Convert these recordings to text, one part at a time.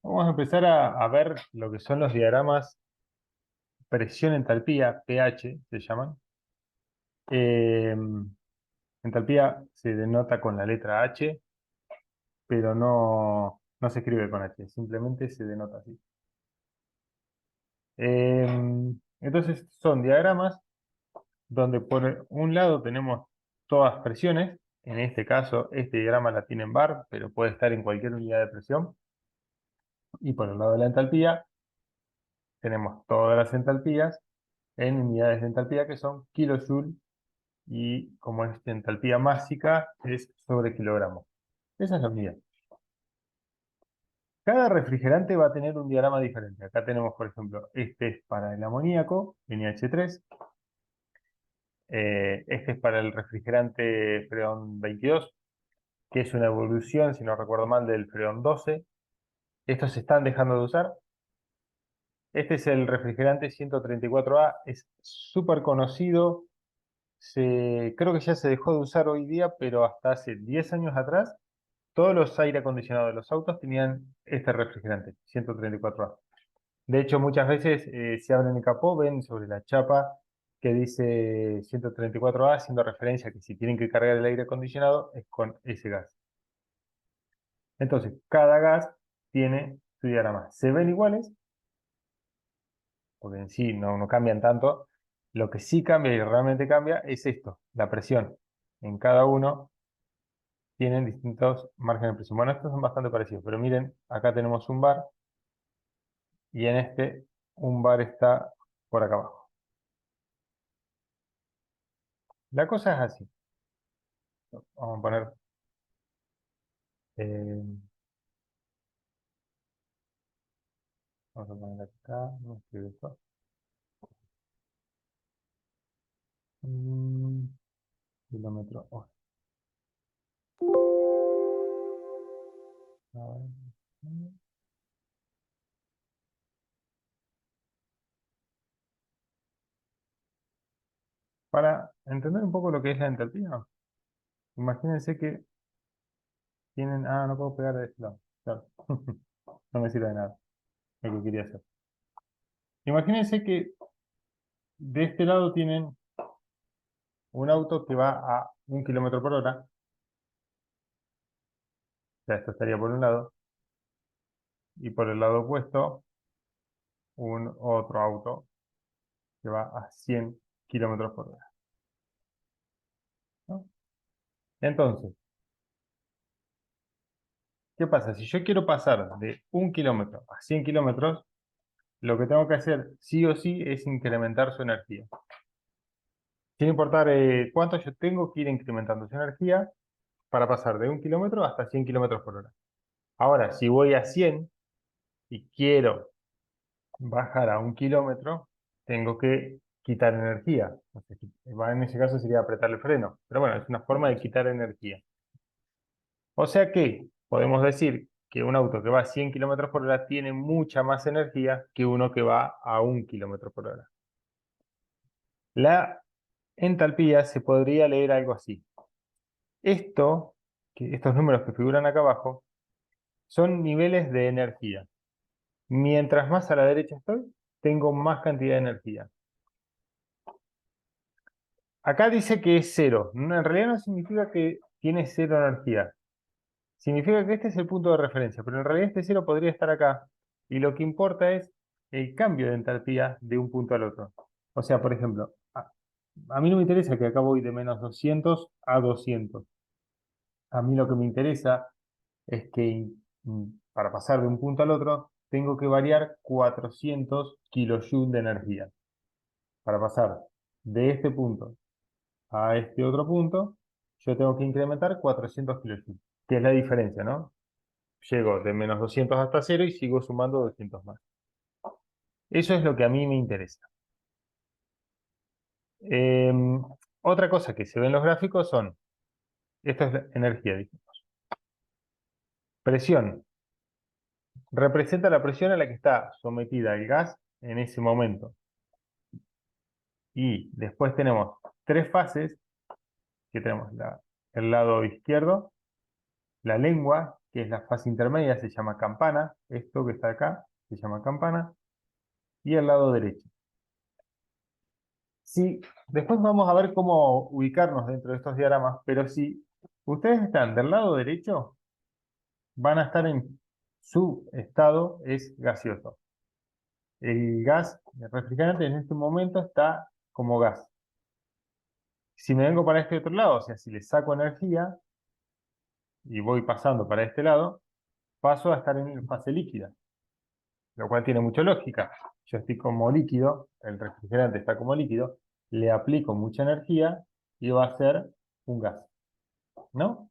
Vamos a empezar a ver lo que son los diagramas presión-entalpía, pH se llaman. Eh, Entalpía se denota con la letra H, pero no se escribe con H, simplemente se denota así. Eh, entonces son diagramas donde por un lado tenemos todas presiones. En este caso, este diagrama la tiene en bar, pero puede estar en cualquier unidad de presión. Y por el lado de la entalpía tenemos todas las entalpías en unidades de entalpía que son kilojoule, y como es entalpía másica es sobre kilogramo. Esa es la unidad. Cada refrigerante va a tener un diagrama diferente. Acá tenemos, por ejemplo, este es para el amoníaco, NH3. Este es para el refrigerante Freon 22, que es una evolución, si no recuerdo mal, del Freon 12. Estos se están dejando de usar. Este es el refrigerante 134A, es súper conocido. Creo que ya se dejó de usar hoy día, pero hasta hace 10 años atrás, todos los aire acondicionados de los autos tenían este refrigerante, 134A. De hecho, muchas veces si abren el capó, ven sobre la chapa que dice 134A, haciendo referencia a que si tienen que cargar el aire acondicionado es con ese gas. Entonces, cada gas tiene su diagrama. ¿Se ven iguales? Porque en sí no cambian tanto. Lo que sí cambia y realmente cambia es esto, la presión. En cada uno tienen distintos márgenes de presión. Bueno, estos son bastante parecidos, pero miren, acá tenemos un bar y en este un bar está por acá abajo. La cosa es así. Vamos a poner... eh, vamos a poner acá, no escribe esto. Mm, kilómetro hora. A ver. Para entender un poco lo que es la entalpía, imagínense que tienen... Ah, no puedo pegar de este lado. Claro. No me sirve de nada lo que quería hacer. Imagínense que de este lado tienen un auto que va a 1 km/h. O sea, esto estaría por un lado. Y por el lado opuesto, un otro auto que va a 100 km/h, ¿no? Entonces, ¿qué pasa? Si yo quiero pasar de 1 km a 100 kilómetros, lo que tengo que hacer sí o sí es incrementar su energía. Sin importar cuánto yo tengo que ir incrementando su energía para pasar de 1 km hasta 100 km/h. Ahora, si voy a 100 y quiero bajar a 1 km, tengo que quitar energía. O sea, en ese caso sería apretar el freno. Pero bueno, es una forma de quitar energía. O sea que podemos decir que un auto que va a 100 km/h tiene mucha más energía que uno que va a 1 km/h. La entalpía se podría leer algo así. Estos números que figuran acá abajo, son niveles de energía. Mientras más a la derecha estoy, tengo más cantidad de energía. Acá dice que es cero. En realidad no significa que tiene cero energía. Significa que este es el punto de referencia, pero en realidad este cero podría estar acá. Y lo que importa es el cambio de entalpía de un punto al otro. O sea, por ejemplo, a mí no me interesa que acá voy de menos 200 a 200. A mí lo que me interesa es que para pasar de un punto al otro, tengo que variar 400 kilojoules de energía. Para pasar de este punto a este otro punto, yo tengo que incrementar 400 kilojoules, que es la diferencia, ¿no? Llego de menos 200 hasta 0 y sigo sumando 200 más. Eso es lo que a mí me interesa. Otra cosa que se ve en los gráficos son, esto es la energía, dijimos. Presión. Representa la presión a la que está sometida el gas en ese momento. Y después tenemos tres fases, que tenemos el lado izquierdo, la lengua, que es la fase intermedia, se llama campana. Esto que está acá se llama campana. Y el lado derecho. Sí, después vamos a ver cómo ubicarnos dentro de estos diagramas, pero si ustedes están del lado derecho, van a estar en su estado es gaseoso. El gas, el refrigerante en este momento está como gas. Si me vengo para este otro lado, o sea, si le saco energía y voy pasando para este lado, paso a estar en fase líquida, lo cual tiene mucha lógica. Yo estoy como líquido, el refrigerante está como líquido, le aplico mucha energía y va a ser un gas, ¿no?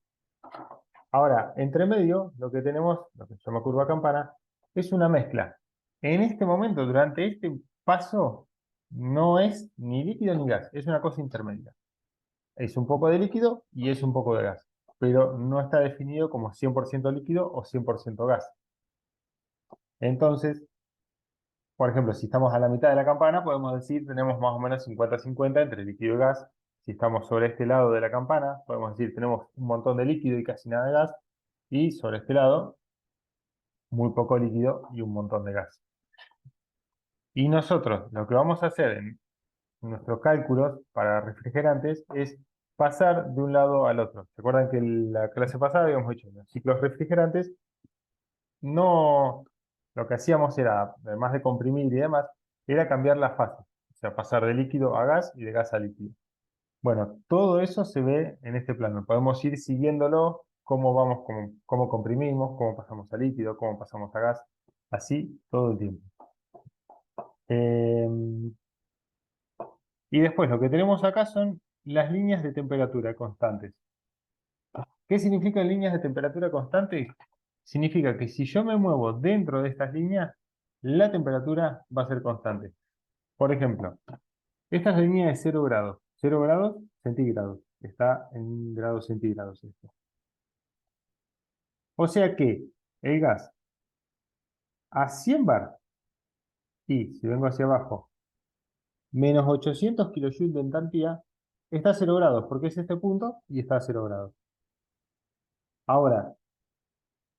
Ahora, entre medio, lo que tenemos, lo que se llama curva campana, es una mezcla. En este momento, durante este paso, no es ni líquido ni gas, es una cosa intermedia. Es un poco de líquido y es un poco de gas, pero no está definido como 100% líquido o 100% gas. Entonces, por ejemplo, si estamos a la mitad de la campana, podemos decir tenemos más o menos 50-50 entre líquido y gas. Si estamos sobre este lado de la campana, podemos decir tenemos un montón de líquido y casi nada de gas. Y sobre este lado, muy poco líquido y un montón de gas. Y nosotros lo que vamos a hacer en nuestros cálculos para refrigerantes es pasar de un lado al otro. ¿Se acuerdan que en la clase pasada habíamos hecho los ciclos refrigerantes? No, lo que hacíamos era, además de comprimir y demás, era cambiar la fase. O sea, pasar de líquido a gas y de gas a líquido. Bueno, todo eso se ve en este plano. Podemos ir siguiéndolo, cómo vamos, cómo comprimimos, cómo pasamos a líquido, cómo pasamos a gas, así todo el tiempo. Y después lo que tenemos acá son las líneas de temperatura constantes. ¿Qué significan líneas de temperatura constante? Significa que si yo me muevo dentro de estas líneas, la temperatura va a ser constante. Por ejemplo, esta es la línea de 0 grados. 0 grados centígrados. Está en grados centígrados esto. O sea que el gas a 100 bar y si vengo hacia abajo, menos 800 kilojoules de entalpía, está a 0 grados, porque es este punto y está a 0 grados. Ahora,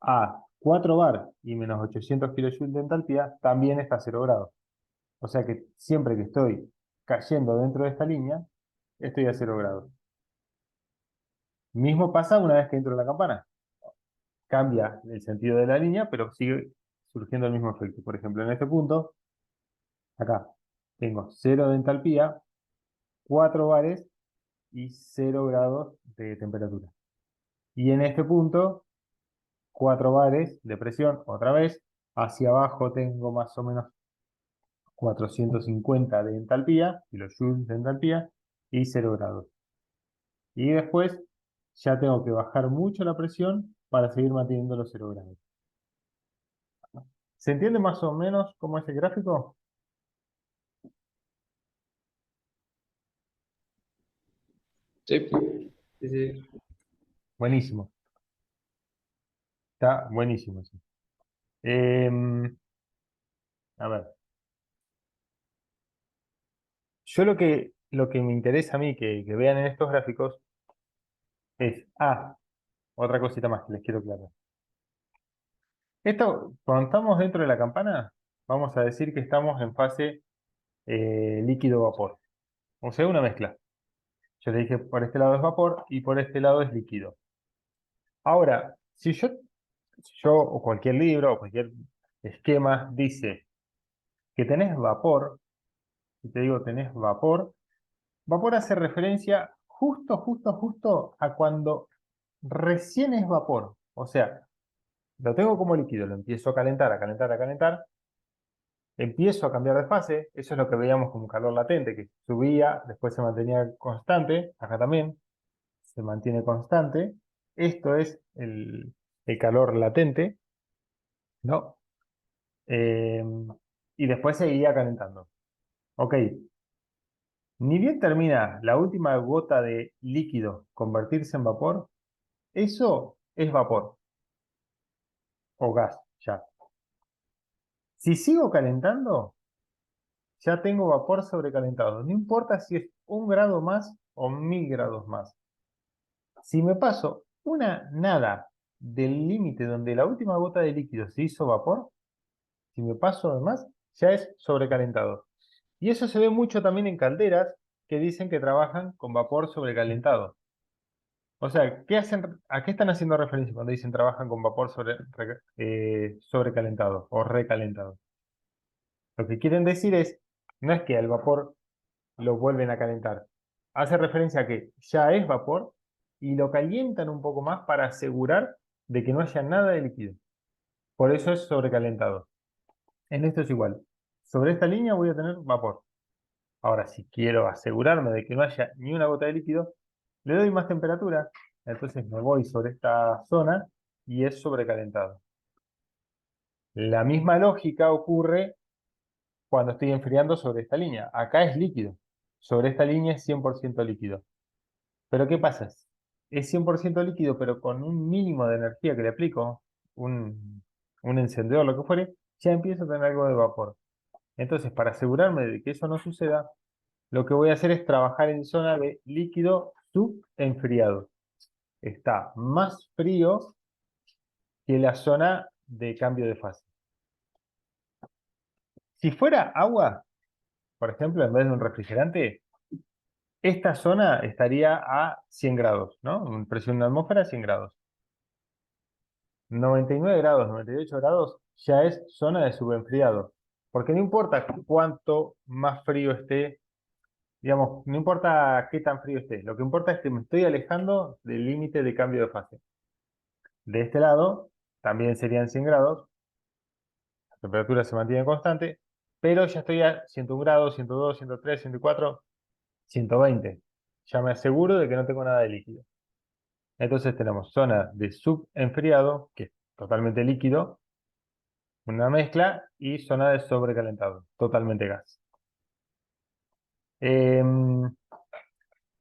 a 4 bar y menos 800 kilojoules de entalpía, también está a 0 grados. O sea que siempre que estoy cayendo dentro de esta línea, estoy a 0 grados. Mismo pasa una vez que entro en la campana. Cambia el sentido de la línea, pero sigue surgiendo el mismo efecto. Por ejemplo, en este punto, acá, tengo 0 de entalpía, 4 bares y 0 grados de temperatura. Y en este punto, 4 bares de presión, otra vez, hacia abajo tengo más o menos 450 de entalpía, kilojoules de entalpía, y 0 grados. Y después ya tengo que bajar mucho la presión para seguir manteniendo los 0 grados. ¿Se entiende más o menos cómo es el gráfico? Sí, sí, sí. Buenísimo. Está buenísimo, sí. Em, a ver. Yo lo que me interesa a mí que vean en estos gráficos es, otra cosita más que les quiero aclarar. Esto, cuando estamos dentro de la campana, vamos a decir que estamos en fase líquido-vapor. O sea, una mezcla. Yo le dije, por este lado es vapor y por este lado es líquido. Ahora, si yo o cualquier libro o cualquier esquema dice que tenés vapor, y te digo tenés vapor, vapor hace referencia justo a cuando recién es vapor. O sea, lo tengo como líquido, lo empiezo a calentar, a calentar, a calentar, empiezo a cambiar de fase, eso es lo que veíamos como calor latente, que subía, después se mantenía constante, acá también se mantiene constante. Esto es el calor latente, ¿no? Eh, y después seguía calentando. Ok, ni bien termina la última gota de líquido convertirse en vapor, eso es vapor o gas ya. Si sigo calentando, ya tengo vapor sobrecalentado. No importa si es 1 grado más o 1000 grados más. Si me paso una nada del límite donde la última gota de líquido se hizo vapor, si me paso además, ya es sobrecalentado. Y eso se ve mucho también en calderas que dicen que trabajan con vapor sobrecalentado. O sea, ¿a qué están haciendo referencia cuando dicen trabajan con vapor sobrecalentado o recalentado? Lo que quieren decir es, no es que al vapor lo vuelven a calentar. Hace referencia a que ya es vapor y lo calientan un poco más para asegurar de que no haya nada de líquido. Por eso es sobrecalentado. En esto es igual. Sobre esta línea voy a tener vapor. Ahora, si quiero asegurarme de que no haya ni una gota de líquido, le doy más temperatura. Entonces me voy sobre esta zona y es sobrecalentado. La misma lógica ocurre cuando estoy enfriando sobre esta línea. Acá es líquido. Sobre esta línea es 100% líquido. Pero ¿qué pasa? Es 100% líquido, pero con un mínimo de energía que le aplico, un encendedor, lo que fuere, ya empiezo a tener algo de vapor. Entonces, para asegurarme de que eso no suceda, lo que voy a hacer es trabajar en zona de líquido subenfriado. Está más frío que la zona de cambio de fase. Si fuera agua, por ejemplo, en vez de un refrigerante, esta zona estaría a 100 grados, ¿no? Presión de atmósfera 100 grados. 99 grados, 98 grados ya es zona de subenfriado. Porque no importa cuánto más frío esté, digamos, no importa qué tan frío esté, lo que importa es que me estoy alejando del límite de cambio de fase. De este lado también serían 100 grados, la temperatura se mantiene constante, pero ya estoy a 101 grados, 102, 103, 104, 120. Ya me aseguro de que no tengo nada de líquido. Entonces tenemos zona de subenfriado, que es totalmente líquido, una mezcla, y zona de sobrecalentado, totalmente gas. Em,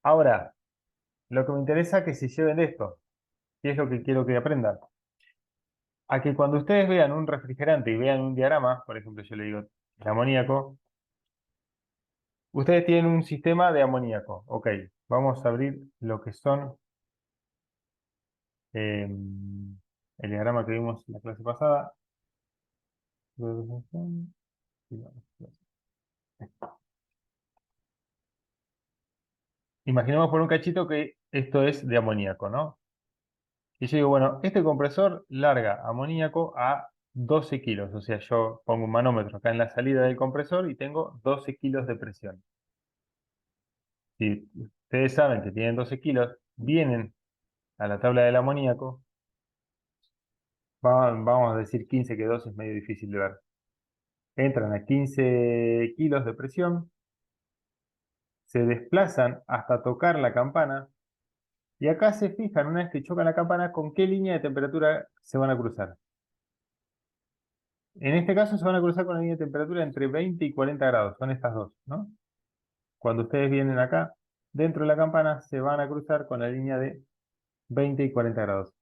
Ahora, lo que me interesa es que se lleven de esto, y es lo que quiero que aprendan. A que cuando ustedes vean un refrigerante y vean un diagrama, por ejemplo, yo le digo el amoníaco, ustedes tienen un sistema de amoníaco. Ok, vamos a abrir lo que son el diagrama que vimos en la clase pasada. Imaginemos por un cachito que esto es de amoníaco, ¿no? Y yo digo, bueno, este compresor larga amoníaco a 12 kilos. O sea, yo pongo un manómetro acá en la salida del compresor y tengo 12 kilos de presión. Si ustedes saben que tienen 12 kilos, vienen a la tabla del amoníaco, vamos a decir 15, que 12 es medio difícil de ver. Entran a 15 kilos de presión, se desplazan hasta tocar la campana, y acá se fijan, una vez que chocan la campana, con qué línea de temperatura se van a cruzar. En este caso se van a cruzar con la línea de temperatura entre 20 y 40 grados, son estas dos, ¿no? Cuando ustedes vienen acá, dentro de la campana, se van a cruzar con la línea de 20 y 40 grados.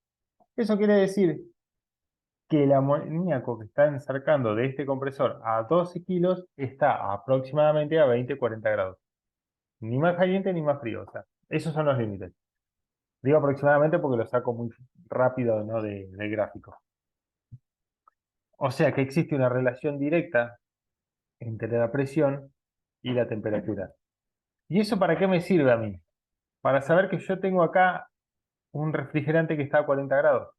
Eso quiere decir que el amoníaco que está encercando de este compresor a 12 kilos está aproximadamente a 20-40 grados. Ni más caliente ni más frío. O sea, esos son los límites. Digo aproximadamente porque lo saco muy rápido, ¿no? del gráfico. O sea que existe una relación directa entre la presión y la temperatura. ¿Y eso para qué me sirve a mí? Para saber que yo tengo acá un refrigerante que está a 40 grados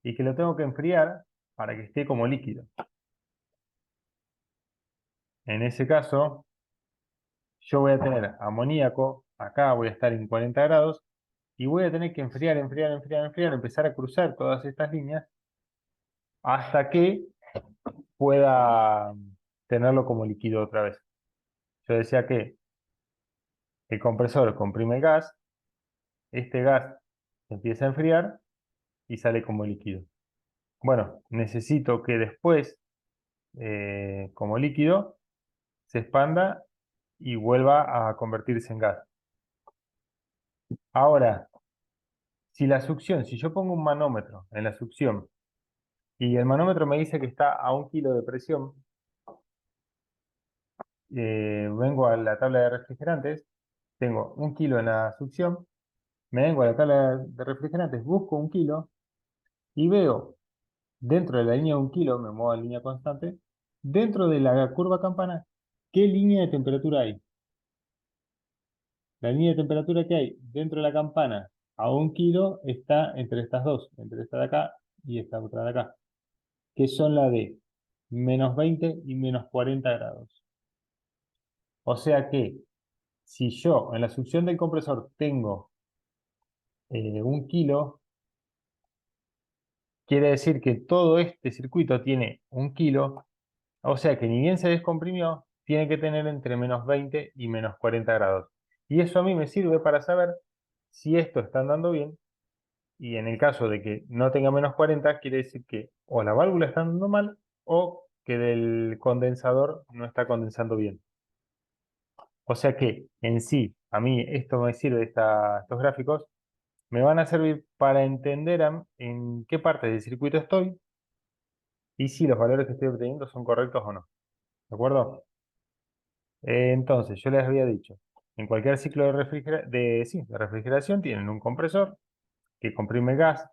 y que lo tengo que enfriar para que esté como líquido. En ese caso, yo voy a tener amoníaco, acá voy a estar en 40 grados, y voy a tener que enfriar, enfriar, enfriar, enfriar, empezar a cruzar todas estas líneas hasta que pueda tenerlo como líquido otra vez. Yo decía que el compresor comprime el gas, este gas empieza a enfriar y sale como líquido. Bueno, necesito que después, como líquido, se expanda y vuelva a convertirse en gas. Ahora, si yo pongo un manómetro en la succión y el manómetro me dice que está a 1 kilo de presión, vengo a la tabla de refrigerantes, tengo 1 kilo en la succión, me vengo a la tabla de refrigerantes, busco 1 kilo y veo dentro de la línea de 1 kilo, me muevo en línea constante, dentro de la curva campana, ¿qué línea de temperatura hay? La línea de temperatura que hay dentro de la campana a 1 kilo está entre estas dos, entre esta de acá y esta otra de acá, que son la de -20 y -40 grados. O sea que si yo en la succión del compresor tengo 1 kilo, quiere decir que todo este circuito tiene 1 kilo, o sea que ni bien se descomprimió, tiene que tener entre -20 y -40 grados. Y eso a mí me sirve para saber si esto está andando bien. Y en el caso de que no tenga -40, quiere decir que o la válvula está andando mal o que del condensador no está condensando bien. O sea que en sí, a mí esto me sirve, estos gráficos, me van a servir para entender en qué parte del circuito estoy y si los valores que estoy obteniendo son correctos o no. ¿De acuerdo? Entonces, yo les había dicho, en cualquier ciclo de refrigeración tienen un compresor que comprime gas.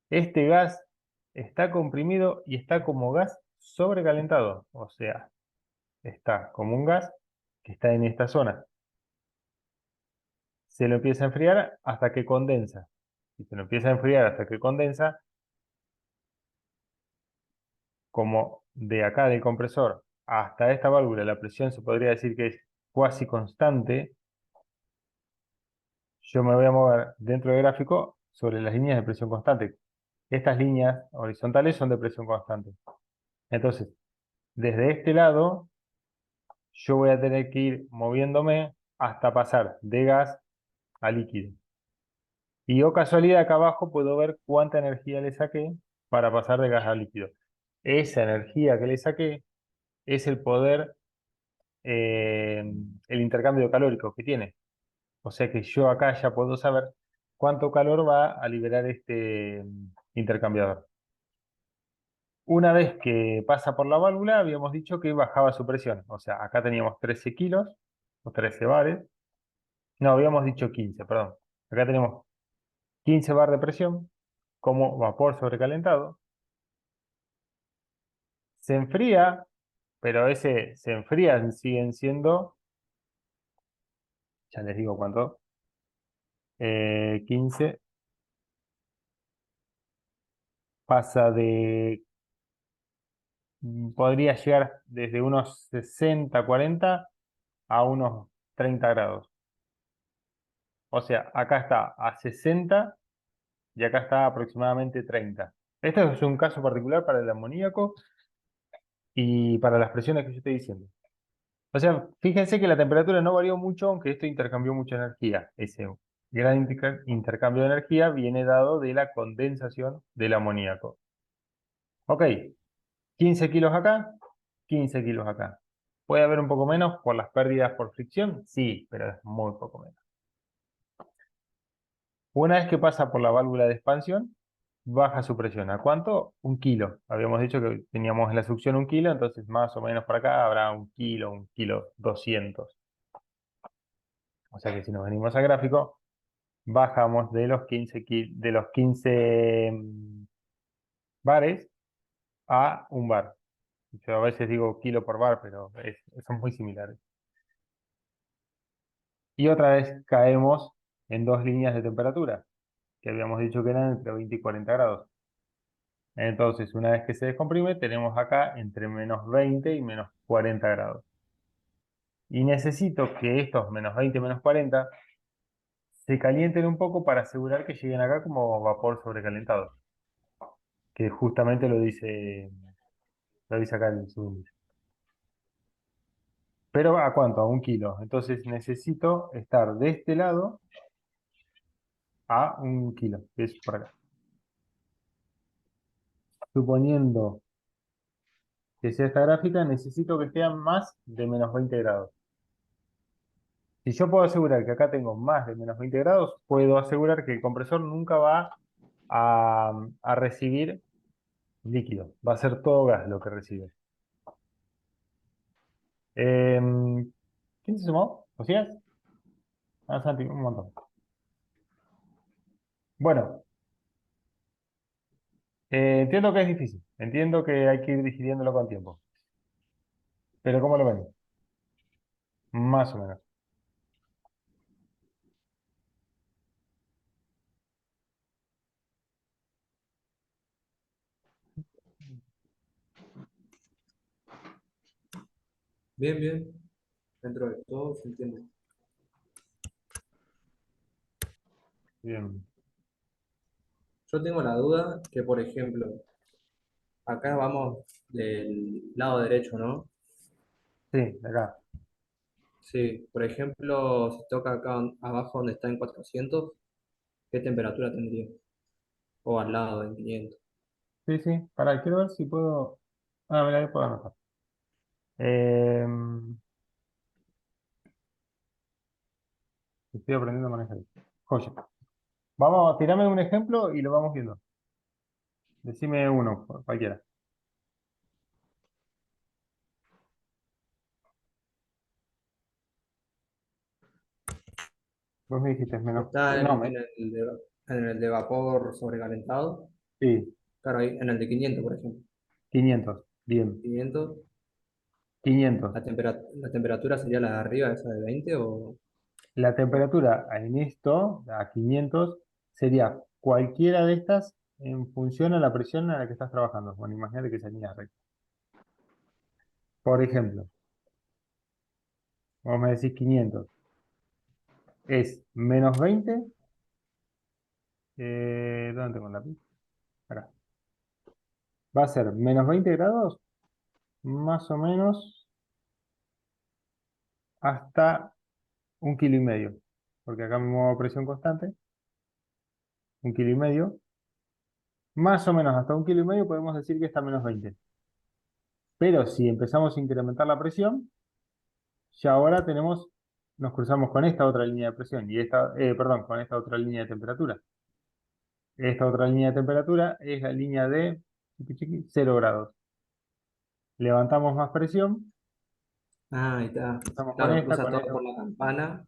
Este gas está comprimido y está como gas sobrecalentado, o sea, está como un gas que está en esta zona. Se lo empieza a enfriar hasta que condensa. Si se lo empieza a enfriar hasta que condensa, como de acá del compresor hasta esta válvula, la presión se podría decir que es cuasi constante, yo me voy a mover dentro del gráfico sobre las líneas de presión constante. Estas líneas horizontales son de presión constante. Entonces, desde este lado, yo voy a tener que ir moviéndome hasta pasar de gas a líquido. Y o casualidad, acá abajo puedo ver cuánta energía le saqué para pasar de gas a líquido. Esa energía que le saqué es el poder, el intercambio calórico que tiene. O sea que yo acá ya puedo saber cuánto calor va a liberar este intercambiador. Una vez que pasa por la válvula, habíamos dicho que bajaba su presión. O sea, acá teníamos 13 kilos o 13 bares. No, habíamos dicho 15, perdón. Acá tenemos 15 bar de presión como vapor sobrecalentado. Se enfría, pero ese se enfría siguen siendo, ya les digo cuánto, 15 pasa de, podría llegar desde unos 60, 40 a unos 30 grados. O sea, acá está a 60 y acá está aproximadamente 30. Este es un caso particular para el amoníaco y para las presiones que yo estoy diciendo. O sea, fíjense que la temperatura no varió mucho, aunque esto intercambió mucha energía. Ese gran intercambio de energía viene dado de la condensación del amoníaco. Ok, 15 kilos acá, 15 kilos acá. ¿Puede haber un poco menos por las pérdidas por fricción? Sí, pero es muy poco menos. Una vez que pasa por la válvula de expansión, baja su presión. ¿A cuánto? 1 kilo. Habíamos dicho que teníamos en la succión 1 kilo, entonces más o menos por acá habrá 1 kilo, 1 kilo 200. O sea que si nos venimos al gráfico, bajamos de los 15 bares a 1 bar. Yo a veces digo kilo por bar, pero son muy similares. Y otra vez caemos en dos líneas de temperatura, que habíamos dicho que eran entre 20 y 40 grados. Entonces, una vez que se descomprime, tenemos acá entre -20 y -40 grados. Y necesito que estos -20 y -40 se calienten un poco para asegurar que lleguen acá como vapor sobrecalentado, que justamente lo dice acá en su índice. Pero ¿a cuánto? A 1 kilo. Entonces necesito estar de este lado a 1 kilo, que es por acá. Suponiendo que sea esta gráfica, necesito que esté a más de -20 grados. Si yo puedo asegurar que acá tengo más de -20 grados, puedo asegurar que el compresor nunca va a recibir líquido. Va a ser todo gas lo que recibe. ¿Quién se sumó? ¿Josías? Ah, Santi, un montón. Bueno, Entiendo que es difícil, entiendo que hay que ir digiriéndolo con tiempo, pero ¿cómo lo ven? Más o menos. Bien, bien. Dentro de todo se entiende. Bien. Yo tengo la duda que, por ejemplo, acá vamos del lado derecho, ¿no? Sí, de acá. Sí, por ejemplo, si toca acá abajo donde está en 400, ¿qué temperatura tendría? O al lado en 500. Sí, sí. Para, quiero ver si puedo. Ah, mira, ahí puedo anotar. Estoy aprendiendo a manejar. Joya. Vamos, tirame un ejemplo y lo vamos viendo. Decime uno, cualquiera. Vos me dijiste menos. Está No, en el de vapor sobrecalentado. sí, Claro, ahí, en el de 500, por ejemplo. 500. Bien. 500, 500. la temperatura sería la de arriba, esa de 20 o... La temperatura en esto, a 500, sería cualquiera de estas en función a la presión a la que estás trabajando. Bueno, imagínate que esa línea recta. Por ejemplo, vos me decís 500. Es -20. ¿Dónde tengo la lápiz? Acá. Va a ser -20 grados, más o menos, hasta 1,5 kg. Porque acá me muevo a presión constante, 1,5 kg. Más o menos hasta 1,5 kg podemos decir que está a -20. Pero si empezamos a incrementar la presión, ya ahora nos cruzamos con esta otra línea de presión y perdón, con esta otra línea de temperatura. Esta otra línea de temperatura es la línea de 0 grados. Levantamos más presión, Ah, ahí está. cruzamos con Claro, esta, cruza con todo esta. por la campana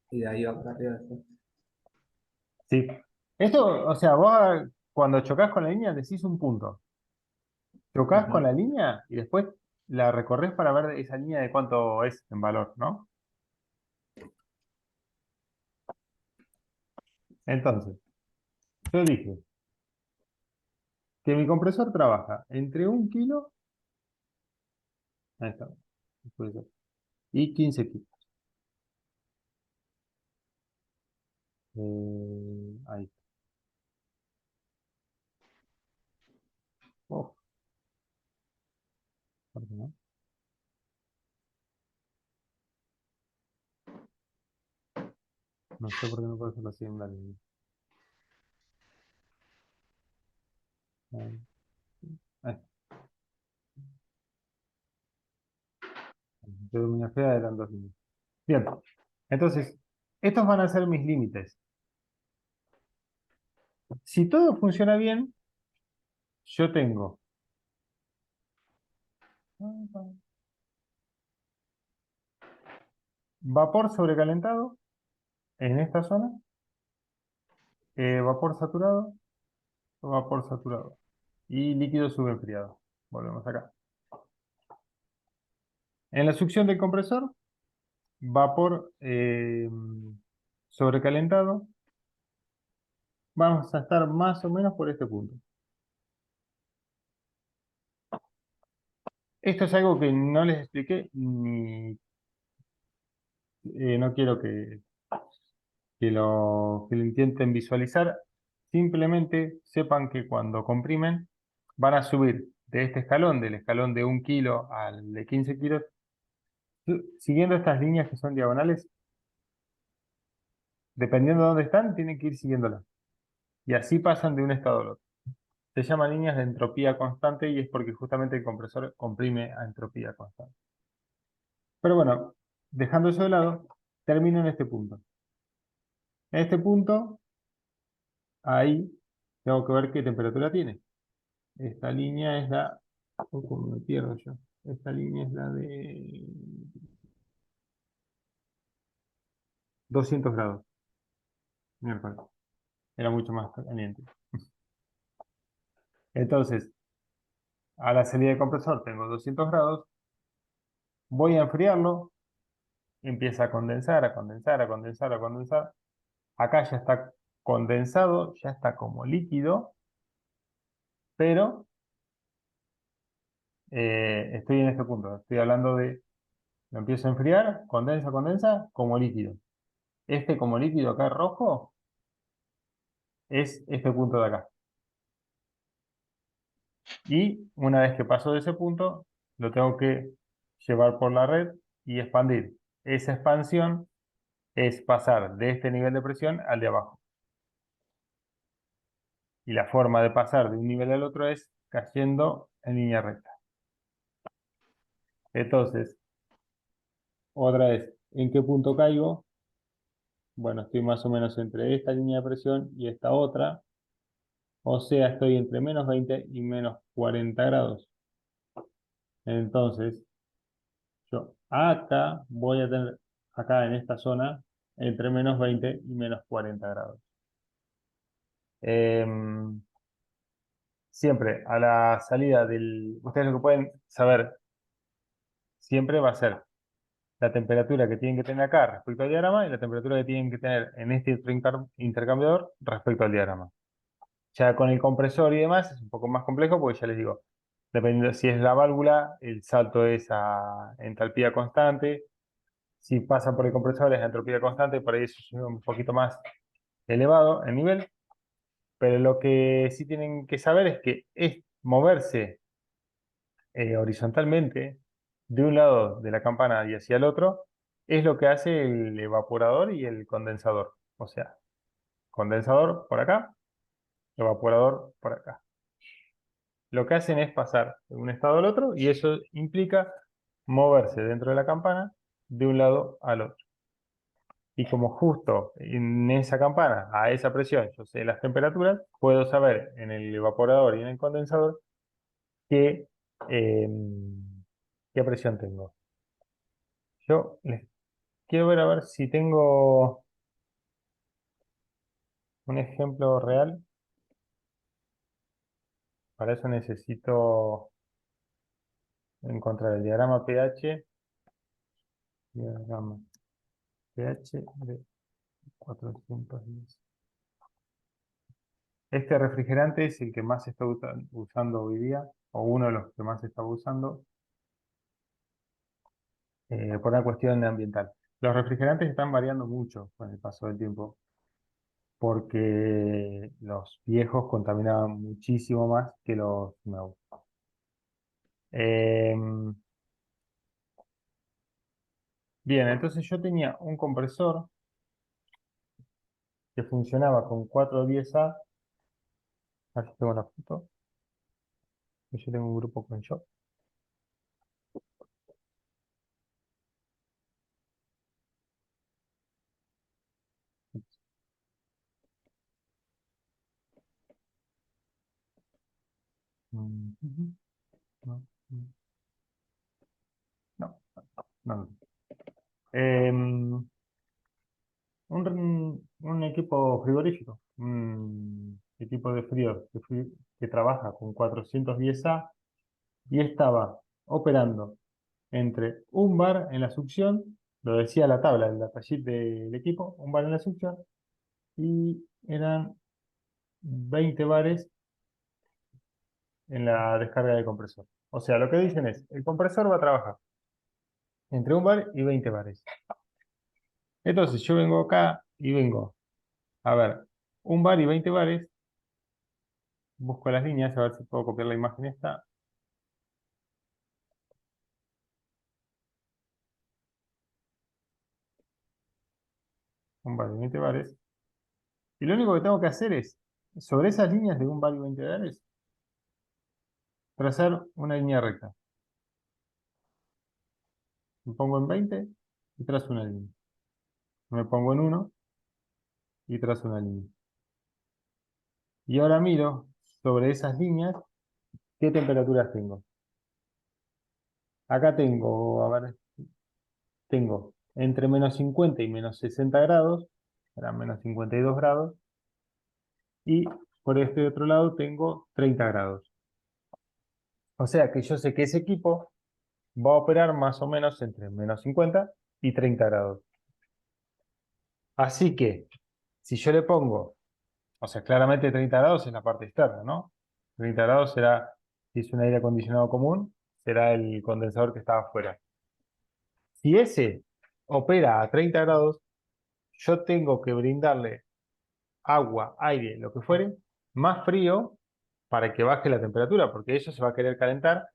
y de ahí va para arriba después. Sí. Esto, o sea, vos cuando chocas con la línea decís un punto. Chocas con Ujú. la línea y después la recorres para ver esa línea de cuánto es en valor, ¿no? Entonces, yo dije que mi compresor trabaja entre 1 kilo, ahí está, puede ser, y 15 kilos. Ahí. Oh, ¿por qué no? No sé por qué no puedo hacerlo así en la línea. Ahí, ahí. De dominio fea eran dos líneas. Bien, entonces, estos van a ser mis límites. Si todo funciona bien, yo tengo vapor sobrecalentado en esta zona, vapor saturado y líquido subenfriado. Volvemos acá. En la succión del compresor, vapor sobrecalentado, vamos a estar más o menos por este punto. Esto es algo que no les expliqué ni no quiero que lo intenten visualizar. Simplemente sepan que cuando comprimen van a subir de este escalón, del escalón de 1 kilo al de 15 kilos, siguiendo estas líneas que son diagonales, dependiendo de dónde están, tienen que ir siguiéndolas. Y así pasan de un estado al otro. Se llaman líneas de entropía constante y es porque justamente el compresor comprime a entropía constante. Pero bueno, dejando eso de lado, termino en este punto. En este punto, ahí tengo que ver qué temperatura tiene. Esta línea es la... ¿Cómo me pierdo yo? Esta línea es la de 200 grados. Miércoles. Era mucho más caliente. Entonces, a la salida del compresor tengo 200 grados, voy a enfriarlo, empieza a condensar, a condensar, a condensar, a condensar. Acá ya está condensado, ya está como líquido, pero estoy en este punto. Estoy hablando de, lo empiezo a enfriar, condensa, condensa, como líquido. Este como líquido acá rojo es este punto de acá. Y una vez que paso de ese punto, lo tengo que llevar por la red y expandir. Esa expansión es pasar de este nivel de presión al de abajo. Y la forma de pasar de un nivel al otro es cayendo en línea recta. Entonces, otra vez, ¿en qué punto caigo? Bueno, estoy más o menos entre esta línea de presión y esta otra. O sea, estoy entre menos 20 y menos 40 grados. Entonces, yo acá voy a tener, acá en esta zona, entre menos 20 y menos 40 grados. Siempre a la salida del... Ustedes lo que pueden saber siempre va a ser la temperatura que tienen que tener acá respecto al diagrama y la temperatura que tienen que tener en este otro intercambiador respecto al diagrama. Ya con el compresor y demás es un poco más complejo porque ya les digo, dependiendo si es la válvula, el salto es a entalpía constante. Si pasa por el compresor es a entropía constante, por ahí eso es un poquito más elevado el nivel. Pero lo que sí tienen que saber es que es moverse horizontalmente de un lado de la campana y hacia el otro es lo que hace el evaporador y el condensador. O sea, condensador por acá, evaporador por acá. Lo que hacen es pasar de un estado al otro y eso implica moverse dentro de la campana de un lado al otro. Y como justo en esa campana, a esa presión, yo sé las temperaturas, puedo saber en el evaporador y en el condensador qué, qué presión tengo. Yo les quiero ver a ver si tengo un ejemplo real. Para eso necesito encontrar el diagrama pH. Diagrama pH de 410. Este refrigerante es el que más se está usando hoy día, o uno de los que más se está usando, por una cuestión ambiental. Los refrigerantes están variando mucho con el paso del tiempo, porque los viejos contaminaban muchísimo más que los nuevos. Bien, entonces yo tenía un compresor que funcionaba con 410A. A ver si tengo la foto. Yo tengo un grupo con yo. Ujú. No, no, no, no. Un equipo frigorífico, un equipo de frío que trabaja con 410A y estaba operando entre un bar en la succión, lo decía la tabla, el datasheet del equipo, un bar en la succión, y eran 20 bares en la descarga del compresor. O sea, lo que dicen es, el compresor va a trabajar entre un bar y 20 bares. Entonces yo vengo acá y vengo a ver un bar y 20 bares, busco las líneas, a ver si puedo copiar la imagen esta. Un bar y 20 bares. Y lo único que tengo que hacer es, sobre esas líneas de un bar y 20 bares, trazar una línea recta. Me pongo en 20 y trazo una línea. Me pongo en 1 y trazo una línea. Y ahora miro sobre esas líneas qué temperaturas tengo. Acá tengo, a ver, tengo entre menos 50 y menos 60 grados, serán menos 52 grados, y por este otro lado tengo 30 grados. O sea que yo sé que ese equipo va a operar más o menos entre -50 y 30 grados. Así que, si yo le pongo, o sea, claramente 30 grados es la parte externa, ¿no? 30 grados será, si es un aire acondicionado común, será el condensador que está afuera. Si ese opera a 30 grados, yo tengo que brindarle agua, aire, lo que fuere, más frío para que baje la temperatura, porque eso se va a querer calentar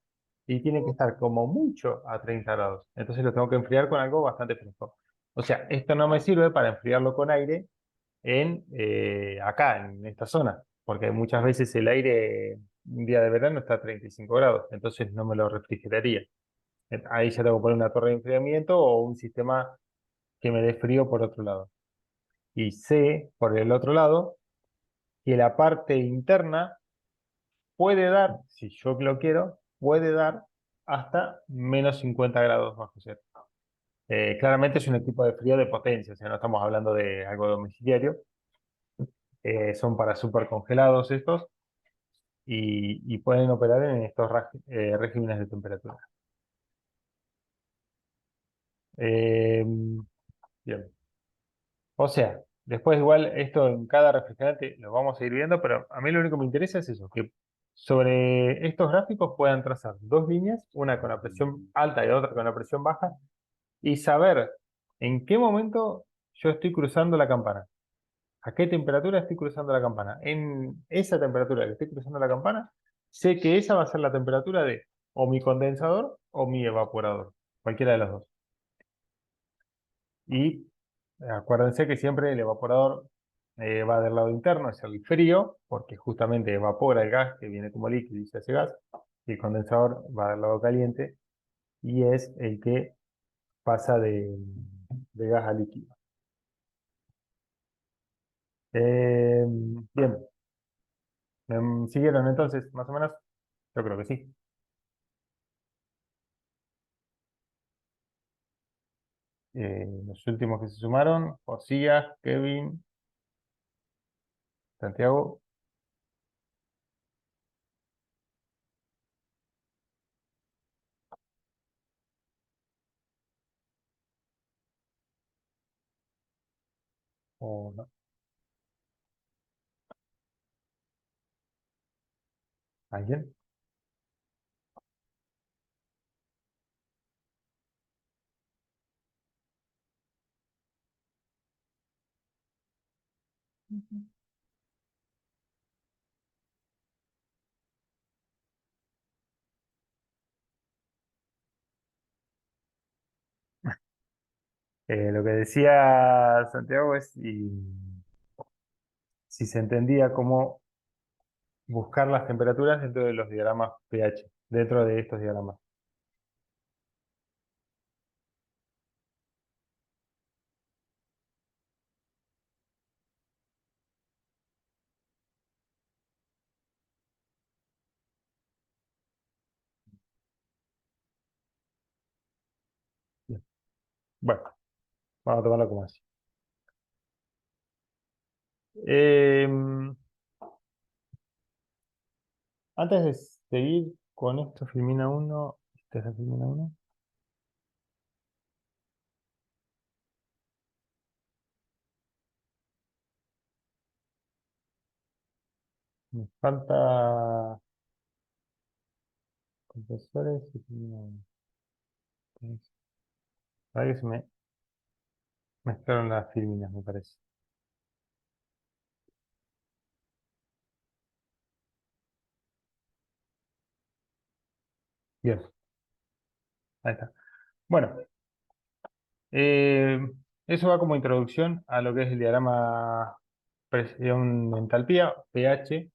y tiene que estar como mucho a 30 grados. Entonces lo tengo que enfriar con algo bastante fresco. O sea, esto no me sirve para enfriarlo con aire acá, en esta zona, porque muchas veces el aire un día de verano está a 35 grados, entonces no me lo refrigeraría. Ahí ya tengo que poner una torre de enfriamiento o un sistema que me dé frío por otro lado. Y sé, por el otro lado, que la parte interna puede dar, si yo lo quiero, puede dar hasta -50 grados bajo cero. Claramente es un equipo de frío de potencia, o sea, no estamos hablando de algo domiciliario. Son para supercongelados estos y pueden operar en estos regímenes de temperatura. Eh, bien. O sea, después igual esto en cada refrigerante lo vamos a ir viendo, pero a mí lo único que me interesa es eso, que sobre estos gráficos puedan trazar dos líneas, una con la presión alta y otra con la presión baja, y saber en qué momento yo estoy cruzando la campana. ¿A qué temperatura estoy cruzando la campana? En esa temperatura que estoy cruzando la campana, sé que esa va a ser la temperatura de o mi condensador o mi evaporador, cualquiera de los dos. Y acuérdense que siempre el evaporador va del lado interno, es el frío, porque justamente evapora el gas que viene como líquido y se hace gas. Y el condensador va del lado caliente y es el que pasa de gas a líquido. Eh, bien, ¿siguieron entonces, más o menos? Yo creo que sí. Los últimos que se sumaron, Josías, Kevin, Santiago. O no, ¿alguien? Lo que decía Santiago es si se entendía cómo buscar las temperaturas dentro de los diagramas pH, dentro de estos diagramas. Bien. Bueno, vamos a tomarlo como así. Eh, Antes de seguir con esto, Filmina uno, esta es la Filmina uno. Me falta compresores y Filmina 1. Ahora que se me mezclaron las Filminas, me parece. Bien, ahí está. Bueno, eh, eso va como introducción a lo que es el diagrama presión entalpía, pH.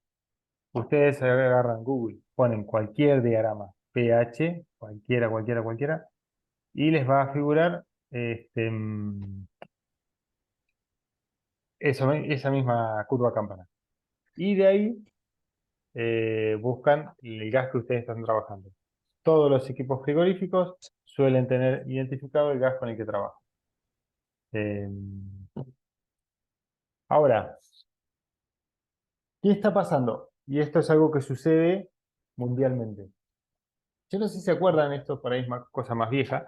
Ustedes agarran Google, ponen cualquier diagrama pH, cualquiera, y les va a figurar esa misma curva campana. Y de ahí buscan el gas que ustedes están trabajando. Todos los equipos frigoríficos suelen tener identificado el gas con el que trabajan. Eh, Ahora, ¿qué está pasando? Y esto es algo que sucede mundialmente. Yo no sé si se acuerdan, esto por ahí es cosa más vieja,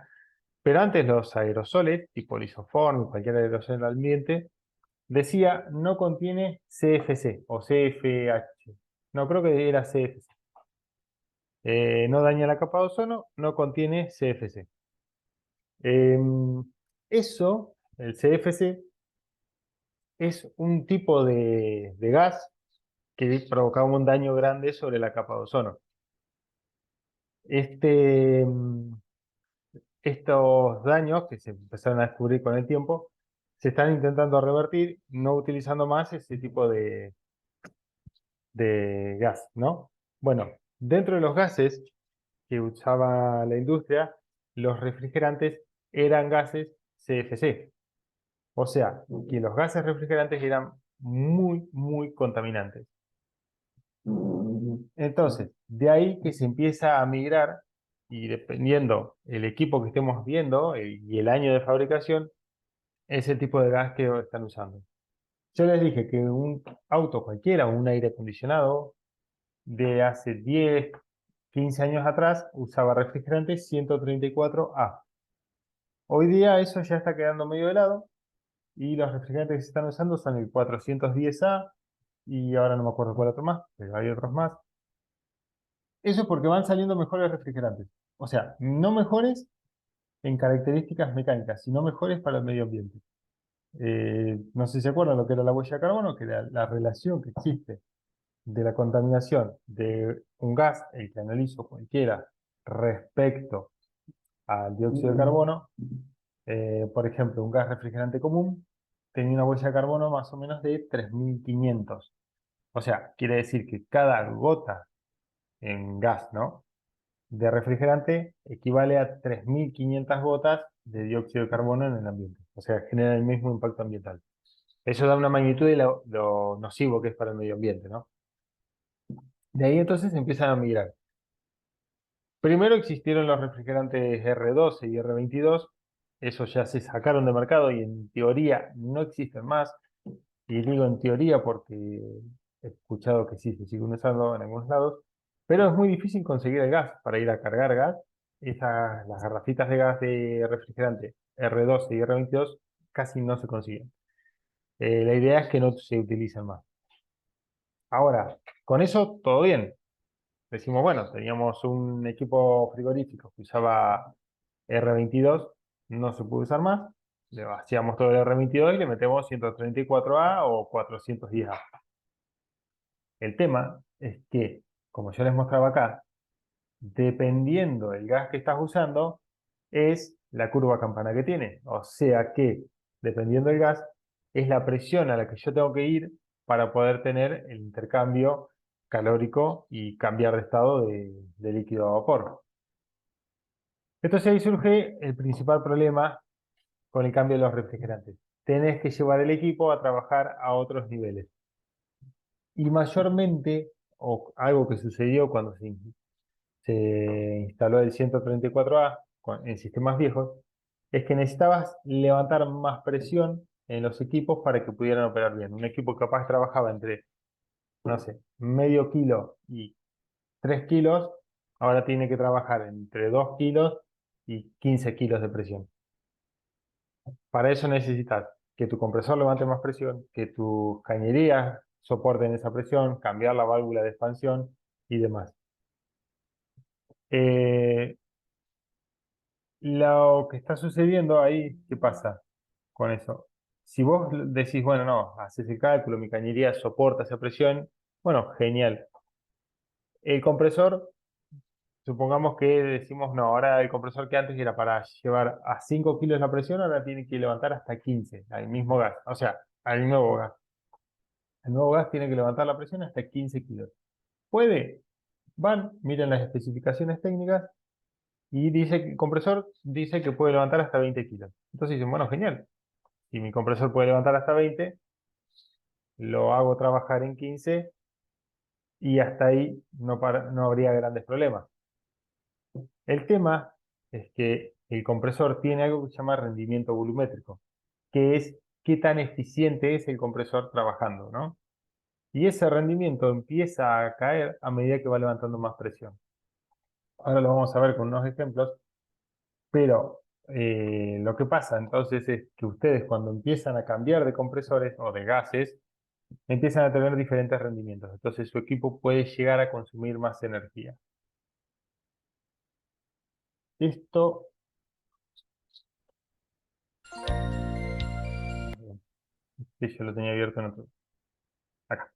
pero antes los aerosoles, tipo lisoform, cualquier aerosol en el ambiente, decía no contiene CFC o CFH. No, creo que era CFC. No daña la capa de ozono, no contiene CFC. Eso, el CFC, es un tipo de gas que provocaba un daño grande sobre la capa de ozono. Este, estos daños que se empezaron a descubrir con el tiempo, se están intentando revertir no utilizando más ese tipo de gas, ¿no? Bueno, dentro de los gases que usaba la industria, los refrigerantes eran gases CFC. O sea, que los gases refrigerantes eran muy, muy contaminantes. Entonces, de ahí que se empieza a migrar y dependiendo el equipo que estemos viendo y el año de fabricación, es el tipo de gas que están usando. Yo les dije que un auto cualquiera, un aire acondicionado de hace 10, 15 años atrás usaba refrigerante 134A. Hoy día eso ya está quedando medio de lado y los refrigerantes que se están usando son el 410A y ahora no me acuerdo cuál otro más, pero hay otros más. Eso es porque van saliendo mejores refrigerantes. O sea, no mejores en características mecánicas, sino mejores para el medio ambiente. No sé si se acuerdan lo que era la huella de carbono, que era la relación que existe de la contaminación de un gas, el que analizo cualquiera, respecto al dióxido de carbono. Por ejemplo, un gas refrigerante común tenía una huella de carbono más o menos de 3.500. O sea, quiere decir que cada gota en gas, ¿no? De refrigerante equivale a 3.500 gotas de dióxido de carbono en el ambiente. O sea, genera el mismo impacto ambiental. Eso da una magnitud de lo nocivo que es para el medio ambiente, ¿no? De ahí entonces empiezan a migrar. Primero existieron los refrigerantes R12 y R22. Esos ya se sacaron de mercado y en teoría no existen más. Y digo en teoría porque he escuchado que sí se siguen usando en algunos lados. Pero es muy difícil conseguir el gas para ir a cargar gas. Las garrafitas de gas de refrigerante R12 y R22 casi no se consiguen. La idea es que no se utilicen más. Ahora, con eso todo bien. Decimos, bueno, teníamos un equipo frigorífico que usaba R22, no se pudo usar más, le vaciamos todo el R22 y le metemos 134A o 410A. El tema es que, como yo les mostraba acá, dependiendo del gas que estás usando, es la curva campana que tiene. O sea que, dependiendo del gas, es la presión a la que yo tengo que ir para poder tener el intercambio calórico y cambiar de estado de líquido a vapor. Entonces ahí surge el principal problema con el cambio de los refrigerantes. Tenés que llevar el equipo a trabajar a otros niveles. Y mayormente, o algo que sucedió cuando se instaló el 134A en sistemas viejos, es que necesitabas levantar más presión en los equipos para que pudieran operar bien. Un equipo capaz trabajaba entre, no sé, medio kilo y 3 kilos, ahora tiene que trabajar entre 2 kilos y 15 kilos de presión. Para eso necesitas que tu compresor levante más presión, que tus cañerías soporten esa presión, cambiar la válvula de expansión y demás. Eh, lo que está sucediendo ahí, ¿qué pasa con eso? Si vos decís, bueno, no, haces el cálculo, mi cañería soporta esa presión, bueno, genial. El compresor, supongamos que decimos, no, ahora el compresor que antes era para llevar a 5 kilos la presión, ahora tiene que levantar hasta 15 al mismo gas, o sea, al nuevo gas. El nuevo gas tiene que levantar la presión hasta 15 kilos. ¿Puede? Van, miren las especificaciones técnicas y dice que el compresor dice que puede levantar hasta 20 kilos. Entonces dicen, bueno, genial. Si mi compresor puede levantar hasta 20, lo hago trabajar en 15 y hasta ahí no habría grandes problemas. El tema es que el compresor tiene algo que se llama rendimiento volumétrico, que es qué tan eficiente es el compresor trabajando, ¿no? Y ese rendimiento empieza a caer a medida que va levantando más presión. Ahora lo vamos a ver con unos ejemplos, pero lo que pasa entonces es que ustedes cuando empiezan a cambiar de compresores o de gases, empiezan a tener diferentes rendimientos. Entonces su equipo puede llegar a consumir más energía. Esto, que yo lo tenía abierto en otro. Acá.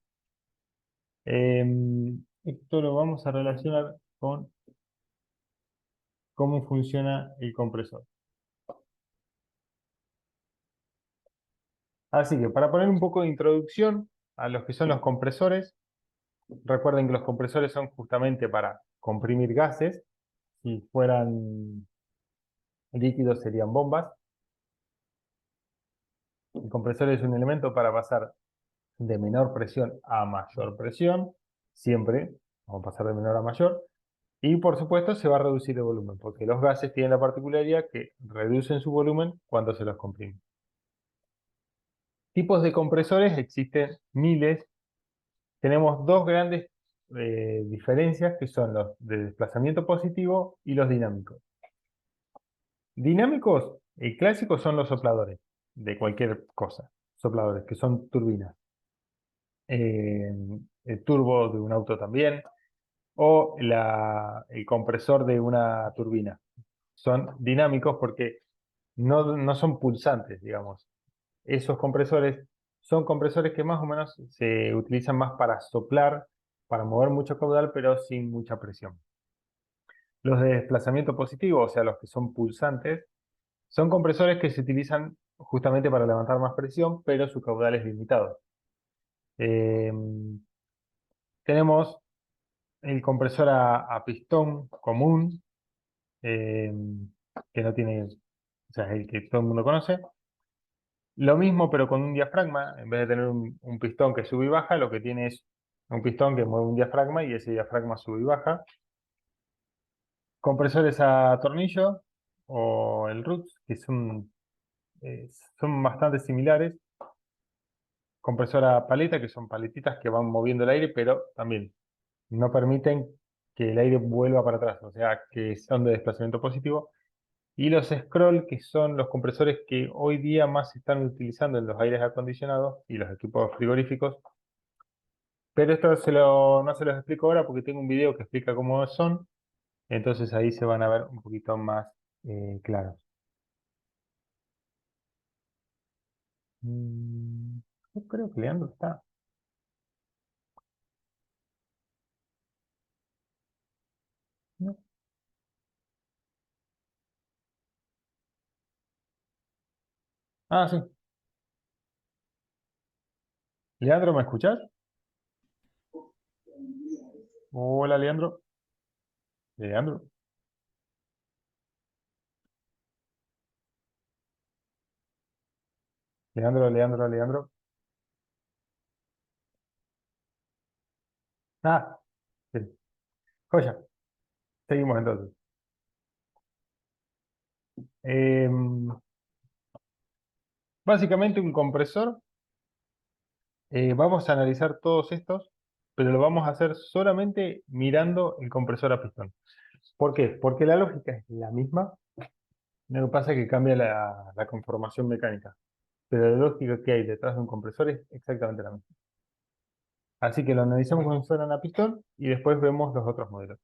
Esto lo vamos a relacionar con cómo funciona el compresor. Así que para poner un poco de introducción a los que son los compresores, recuerden que los compresores son justamente para comprimir gases. Si fueran líquidos serían bombas. El compresor es un elemento para pasar de menor presión a mayor presión. Siempre vamos a pasar de menor a mayor. Y por supuesto se va a reducir el volumen, porque los gases tienen la particularidad que reducen su volumen cuando se los comprime. Tipos de compresores existen miles. Tenemos dos grandes diferencias que son los de desplazamiento positivo y los dinámicos. Dinámicos, clásicos son los sopladores de cualquier cosa, sopladores que son turbinas. El turbo de un auto también, o el compresor de una turbina. Son dinámicos porque no son pulsantes, digamos. Esos compresores son compresores que más o menos se utilizan más para soplar, para mover mucho caudal, pero sin mucha presión. Los de desplazamiento positivo, o sea, los que son pulsantes, son compresores que se utilizan justamente para levantar más presión, pero su caudal es limitado. Eh, Tenemos el compresor a pistón común, eh, que no tiene, o sea, es el que todo el mundo conoce. Lo mismo, pero con un diafragma, en vez de tener un pistón que sube y baja, lo que tiene es un pistón que mueve un diafragma y ese diafragma sube y baja. Compresores a tornillo o el RUTS, que eh, son bastante similares. Compresor a paleta, que son paletitas que van moviendo el aire, pero también no permiten que el aire vuelva para atrás, o sea, que son de desplazamiento positivo. Y los scroll, que son los compresores que hoy día más se están utilizando en los aires acondicionados y los equipos frigoríficos. Pero esto no se los explico ahora porque tengo un video que explica cómo son. Entonces ahí se van a ver un poquito más claros. Mm, yo creo que Leandro está. ¿No? Ah, sí. Leandro, ¿me escuchás? Hola, Leandro. Leandro. Leandro, Leandro, Leandro. Ah, sí. Joya. Seguimos entonces. Em, Básicamente un compresor. Vamos a analizar todos estos, pero lo vamos a hacer solamente mirando el compresor a pistón. ¿Por qué? Porque la lógica es la misma. Lo que pasa es que cambia la conformación mecánica. Pero la lógica que hay detrás de un compresor es exactamente la misma. Así que lo analizamos con suenan a pistón y después vemos los otros modelos.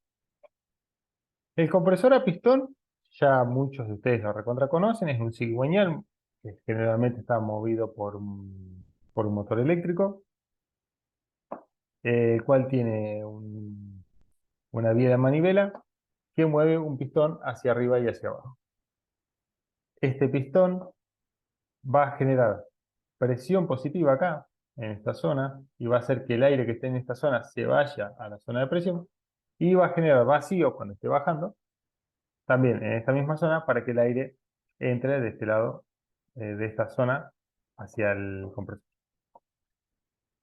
El compresor a pistón, ya muchos de ustedes lo recontra conocen, es un cigüeñal que generalmente está movido por un motor eléctrico, el cual tiene una vía de manivela que mueve un pistón hacia arriba y hacia abajo. Este pistón va a generar presión positiva acá, en esta zona, y va a hacer que el aire que esté en esta zona se vaya a la zona de presión, y va a generar vacío cuando esté bajando, también en esta misma zona, para que el aire entre de este lado, de esta zona, hacia el compresor.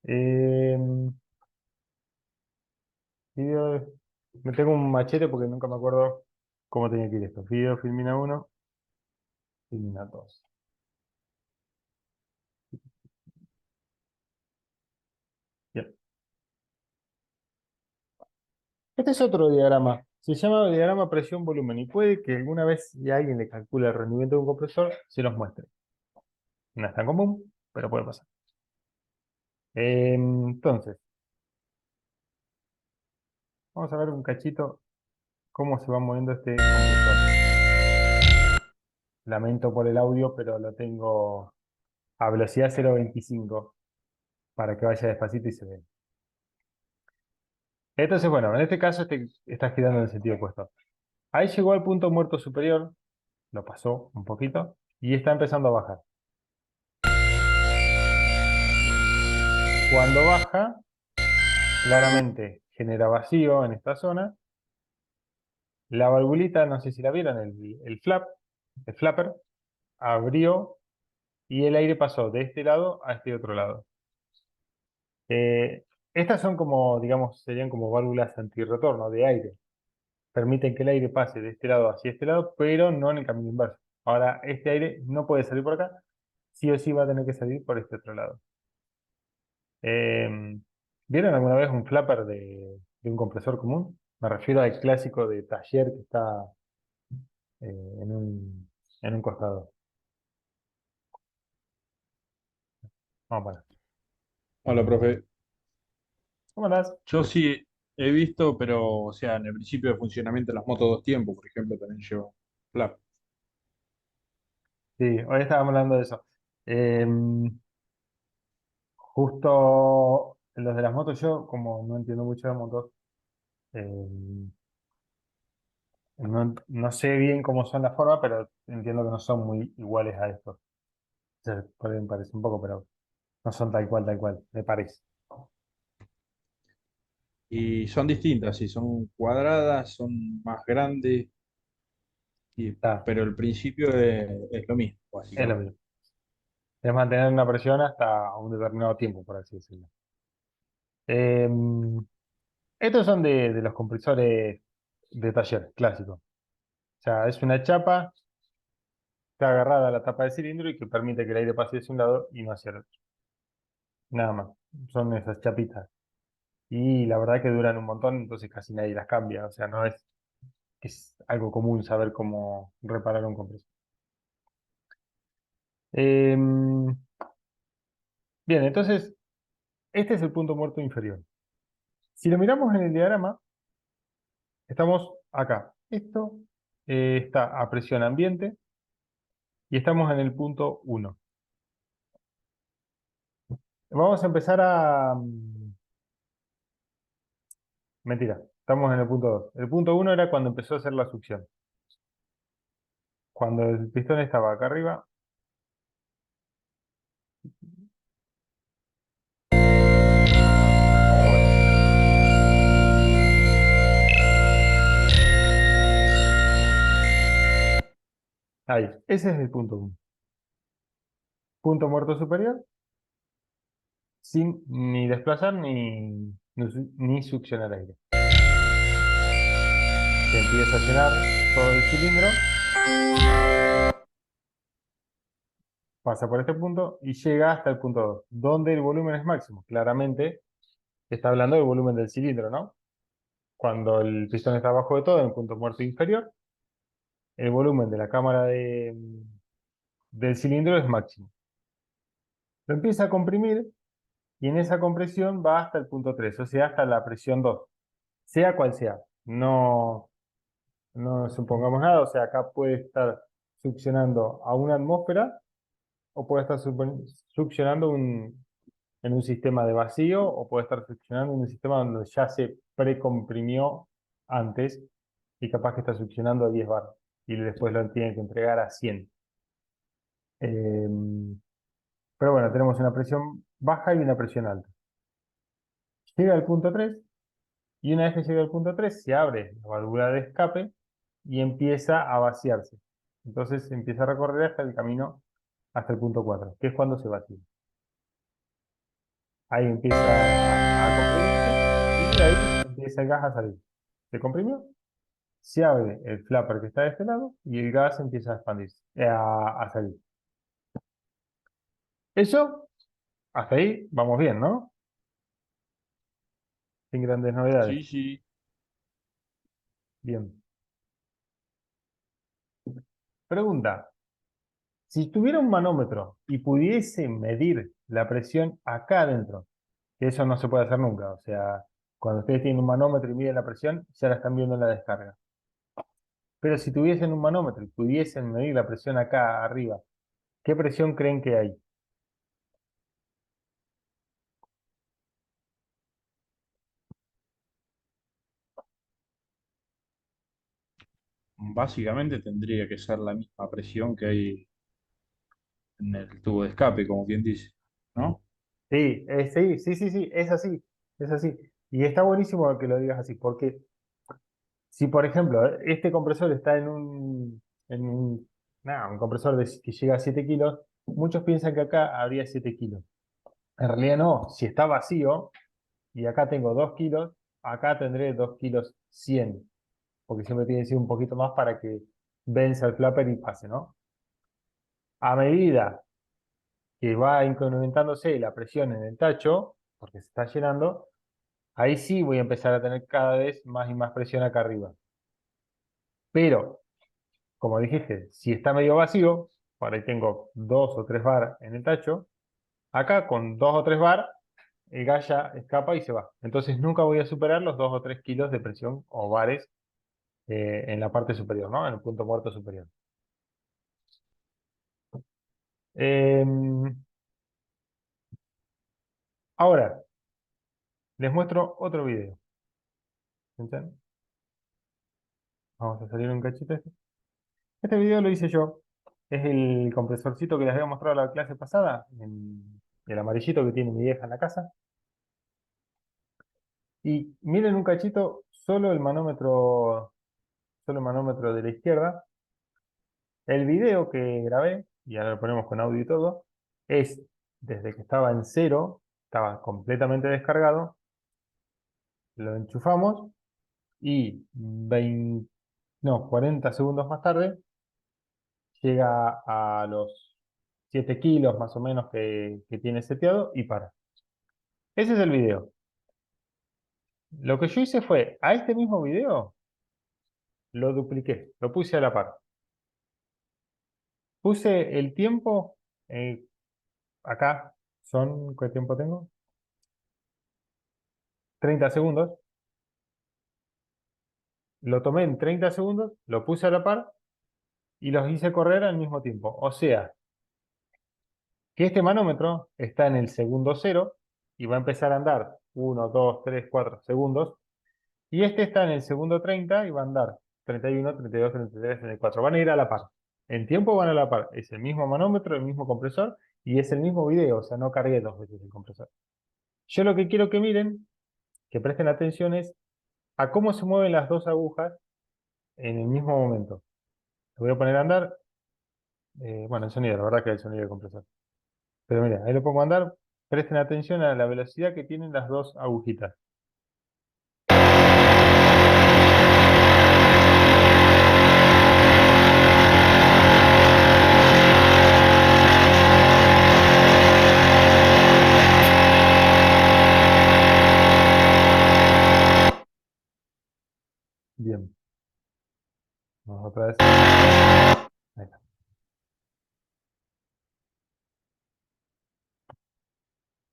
Eh, video- Me tengo un machete porque nunca me acuerdo cómo tenía que ir esto. Video, Filmina 1, Filmina 2. Bien. Este es otro diagrama. Se llama diagrama presión-volumen y puede que alguna vez si alguien le calcula el rendimiento de un compresor, se los muestre. No es tan común, pero puede pasar. Entonces, vamos a ver un cachito cómo se va moviendo este compresor. Lamento por el audio, pero lo tengo a velocidad 0.25 para que vaya despacito y se vea. Entonces, bueno, en este caso está girando en el sentido opuesto. Ahí llegó al punto muerto superior, lo pasó un poquito y está empezando a bajar. Cuando baja, claramente genera vacío en esta zona. La valvulita, no sé si la vieron, el flapper, abrió y el aire pasó de este lado a este otro lado. Eh, Estas son como, digamos, serían como válvulas antirretorno de aire. Permiten que el aire pase de este lado hacia este lado, pero no en el camino inverso. Ahora, este aire no puede salir por acá, sí o sí va a tener que salir por este otro lado. Eh, ¿Vieron alguna vez un flapper de un compresor común? Me refiero al clásico de taller que está en un costado. Vamos para. Hola, profe. ¿Cómo andás? Yo sí he visto, pero, o sea, en el principio de funcionamiento de las motos dos tiempos, por ejemplo, también lleva flap. Sí, hoy estábamos hablando de eso. Eh, Justo los de las motos, yo como no entiendo mucho de motos, eh, no sé bien cómo son las formas, pero entiendo que no son muy iguales a estos. O sea, por ahí me parece un poco, pero no son tal cual, me parece. Y son distintas, sí, son cuadradas, son más grandes, Está, pero el principio es lo mismo, es lo básicamente. mismo. Es mantener una presión hasta un determinado tiempo, por así decirlo. Eh, Estos son de los compresores de taller clásicos. O sea, es una chapa, está agarrada a la tapa del cilindro y que permite que el aire pase hacia un lado y no hacia el otro. Nada más. Son esas chapitas. Y la verdad que duran un montón, entonces casi nadie las cambia. O sea, no es que es algo común saber cómo reparar un compresor. Bien, entonces, este es el punto muerto inferior. Si lo miramos en el diagrama, estamos acá. Esto está a presión ambiente y estamos en el punto 1. Vamos a empezar Mentira, estamos en el punto 2. El punto 1 era cuando empezó a hacer la succión. Cuando el pistón estaba acá arriba. Ahí, ese es el punto 1. Punto muerto superior, sin ni desplazar ni succionar aire. Se empieza a llenar todo el cilindro, pasa por este punto y llega hasta el punto 2, donde el volumen es máximo. Claramente está hablando del volumen del cilindro, ¿no? Cuando el pistón está abajo de todo, en el punto muerto inferior, el volumen de la cámara del cilindro es máximo. Lo empieza a comprimir y en esa compresión va hasta el punto 3, o sea, hasta la presión 2, sea cual sea. No supongamos nada, o sea, acá puede estar succionando a una atmósfera o puede estar succionando en un sistema de vacío o puede estar succionando en un sistema donde ya se precomprimió antes y capaz que está succionando a 10 bar y después lo tiene que entregar a 100. Eh, pero bueno, tenemos una presión baja y una presión alta. Llega al punto 3 y una vez que llega al punto 3 se abre la válvula de escape y empieza a vaciarse. Entonces empieza a recorrer hasta el camino, hasta el punto 4 que es cuando se vacía. Ahí empieza a comprimirse y ahí empieza el gas a salir. Se comprimió, se abre el flapper que está de este lado y el gas empieza a expandirse, a salir. Eso, hasta ahí vamos bien, ¿no? Sin grandes novedades. Sí, sí. Bien. Pregunta. Si tuviera un manómetro y pudiese medir la presión acá adentro, que eso no se puede hacer nunca, o sea, cuando ustedes tienen un manómetro y miden la presión, ya la están viendo en la descarga. Pero si tuviesen un manómetro y pudiesen medir la presión acá arriba, ¿qué presión creen que hay? Básicamente tendría que ser la misma presión que hay en el tubo de escape, como quien dice, ¿no? Sí, sí, es así, es así. Y está buenísimo que lo digas así, porque si, por ejemplo, este compresor está un compresor que llega a 7 kilos, muchos piensan que acá habría 7 kilos. En realidad no, si está vacío y acá tengo 2 kilos, acá tendré 2 kilos 100, porque siempre tiene que ser un poquito más para que venza el flapper y pase, ¿no? A medida que va incrementándose la presión en el tacho, porque se está llenando, ahí sí voy a empezar a tener cada vez más y más presión acá arriba. Pero, como dijiste, si está medio vacío, por ahí tengo 2 o 3 bar en el tacho, acá con 2 o 3 bar, el gas ya escapa y se va. Entonces nunca voy a superar los 2 o 3 kilos de presión o bares en la parte superior, ¿no? En el punto muerto superior. Em, Ahora, les muestro otro video. ¿Entienden? Vamos a salir un cachito. Este video lo hice yo. Es el compresorcito que les había mostrado en la clase pasada, el amarillito que tiene mi vieja en la casa. Y miren un cachito, solo el manómetro de la izquierda. El video que grabé, y ahora lo ponemos con audio y todo, es desde que estaba en cero, estaba completamente descargado, lo enchufamos y 40 segundos más tarde llega a los 7 kilos más o menos que tiene seteado y para. Ese es el video. Lo que yo hice fue, a este mismo video, lo dupliqué, lo puse a la par. Puse el tiempo, eh, acá ¿qué tiempo tengo? 30 segundos. Lo tomé en 30 segundos, lo puse a la par y los hice correr al mismo tiempo. O sea, que este manómetro está en el segundo cero y va a empezar a andar 1, 2, 3, 4 segundos. Y este está en el segundo 30 y va a andar 31, 32, 33, 34. Van a ir a la par. En tiempo van a la par. Es el mismo manómetro, el mismo compresor y es el mismo video. O sea, no cargué 2 veces el compresor. Yo lo que quiero que miren, que presten atención es a cómo se mueven las dos agujas en el mismo momento. Lo voy a poner a andar. Bueno, el sonido, la verdad que el sonido del compresor. Pero mira, ahí lo pongo a andar. Presten atención a la velocidad que tienen las dos agujitas. Bien. Vamos otra vez. Ahí está.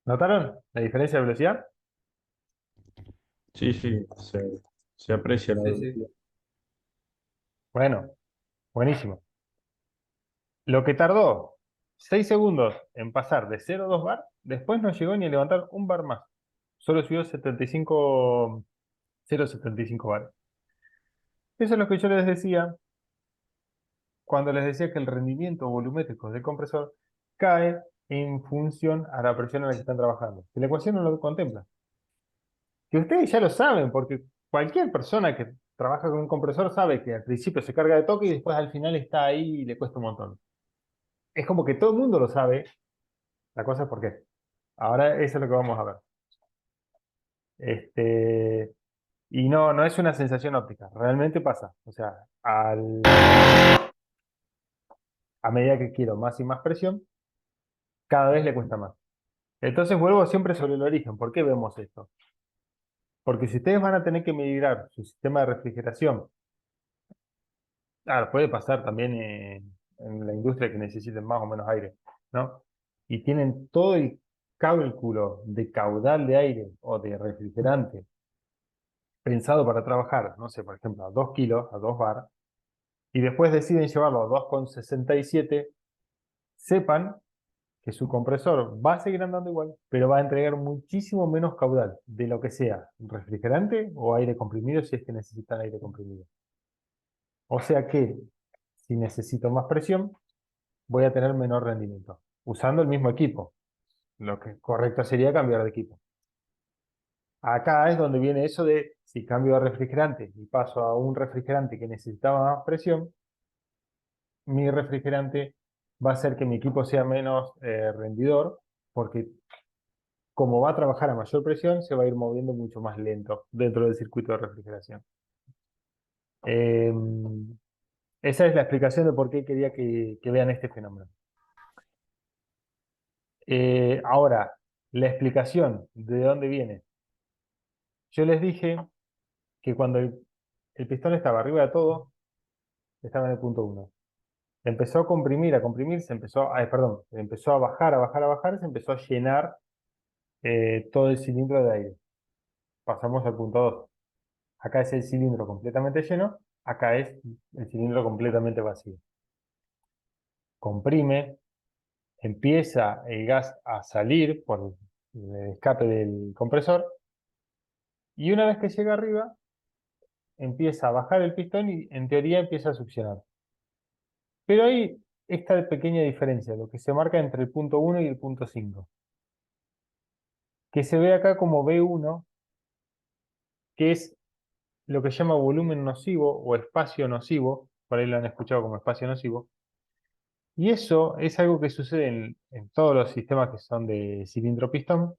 ¿Notaron la diferencia de velocidad? Sí, sí, se aprecia la Sí, sí. velocidad. Bueno, buenísimo. Lo que tardó 6 segundos en pasar de 0 a 2 bar, después no llegó ni a levantar un bar más. Solo subió 0,75 bar. Eso es lo que yo les decía cuando les decía que el rendimiento volumétrico del compresor cae en función a la presión en la que están trabajando. Que la ecuación no lo contempla. Que ustedes ya lo saben, porque cualquier persona que trabaja con un compresor sabe que al principio se carga de toque y después al final está ahí y le cuesta un montón. Es como que todo el mundo lo sabe. La cosa es por qué. Ahora eso es lo que vamos a ver. Y no es una sensación óptica, realmente pasa. O sea, a medida que quiero más y más presión, cada vez le cuesta más. Entonces vuelvo siempre sobre el origen. ¿Por qué vemos esto? Porque si ustedes van a tener que migrar su sistema de refrigeración Claro, puede pasar también en la industria que necesiten más o menos aire, ¿no? Y tienen todo el cálculo de caudal de aire o de refrigerante pensado para trabajar, no sé, por ejemplo, a 2 kilos, a 2 bar, y después deciden llevarlo a 2,67, sepan que su compresor va a seguir andando igual, pero va a entregar muchísimo menos caudal de lo que sea refrigerante o aire comprimido si es que necesitan aire comprimido. O sea que si necesito más presión, voy a tener menor rendimiento, usando el mismo equipo. Lo que correcto sería cambiar de equipo. Acá es donde viene eso de si cambio de refrigerante y paso a un refrigerante que necesitaba más presión, mi refrigerante va a hacer que mi equipo sea menos rendidor, porque como va a trabajar a mayor presión, se va a ir moviendo mucho más lento dentro del circuito de refrigeración. Esa es la explicación de por qué quería que vean este fenómeno. Ahora, la explicación de dónde viene. Yo les dije que cuando el pistón estaba arriba de todo, estaba en el punto 1. Empezó a comprimir, empezó a bajar, a bajar, a bajar, se empezó a llenar todo el cilindro de aire. Pasamos al punto 2. Acá es el cilindro completamente lleno, acá es el cilindro completamente vacío. Comprime, empieza el gas a salir por el escape del compresor y una vez que llega arriba, empieza a bajar el pistón y en teoría empieza a succionar. Pero hay esta pequeña diferencia, lo que se marca entre el punto 1 y el punto 5, que se ve acá como B1, que es lo que se llama volumen nocivo o espacio nocivo, por ahí lo han escuchado como espacio nocivo, y eso es algo que sucede en todos los sistemas que son de cilindro-pistón.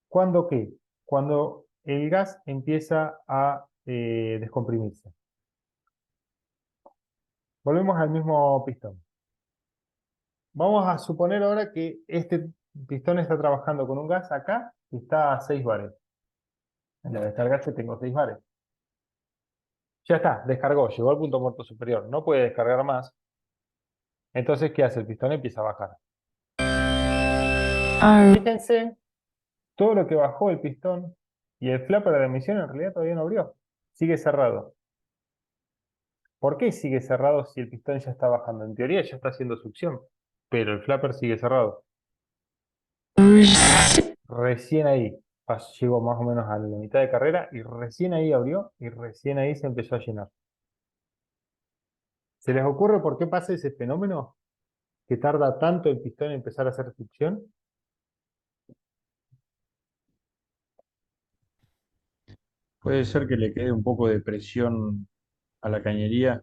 ¿Cuándo qué? Cuando el gas empieza a descomprimirse. Volvemos al mismo pistón. Vamos a suponer ahora que este pistón está trabajando con un gas acá que está a 6 bares. En la descarga yo tengo 6 bares. Ya está, descargó, llegó al punto muerto superior. No puede descargar más. Entonces, ¿qué hace? El pistón empieza a bajar. Fíjense todo lo que bajó el pistón y el flapper de emisión en realidad todavía no abrió. Sigue cerrado. ¿Por qué sigue cerrado si el pistón ya está bajando? En teoría ya está haciendo succión, pero el flapper sigue cerrado. Recién ahí llegó más o menos a la mitad de carrera y recién ahí abrió y recién ahí se empezó a llenar. ¿Se les ocurre por qué pasa ese fenómeno? ¿Que tarda tanto el pistón en empezar a hacer succión? Puede ser que le quede un poco de presión a la cañería,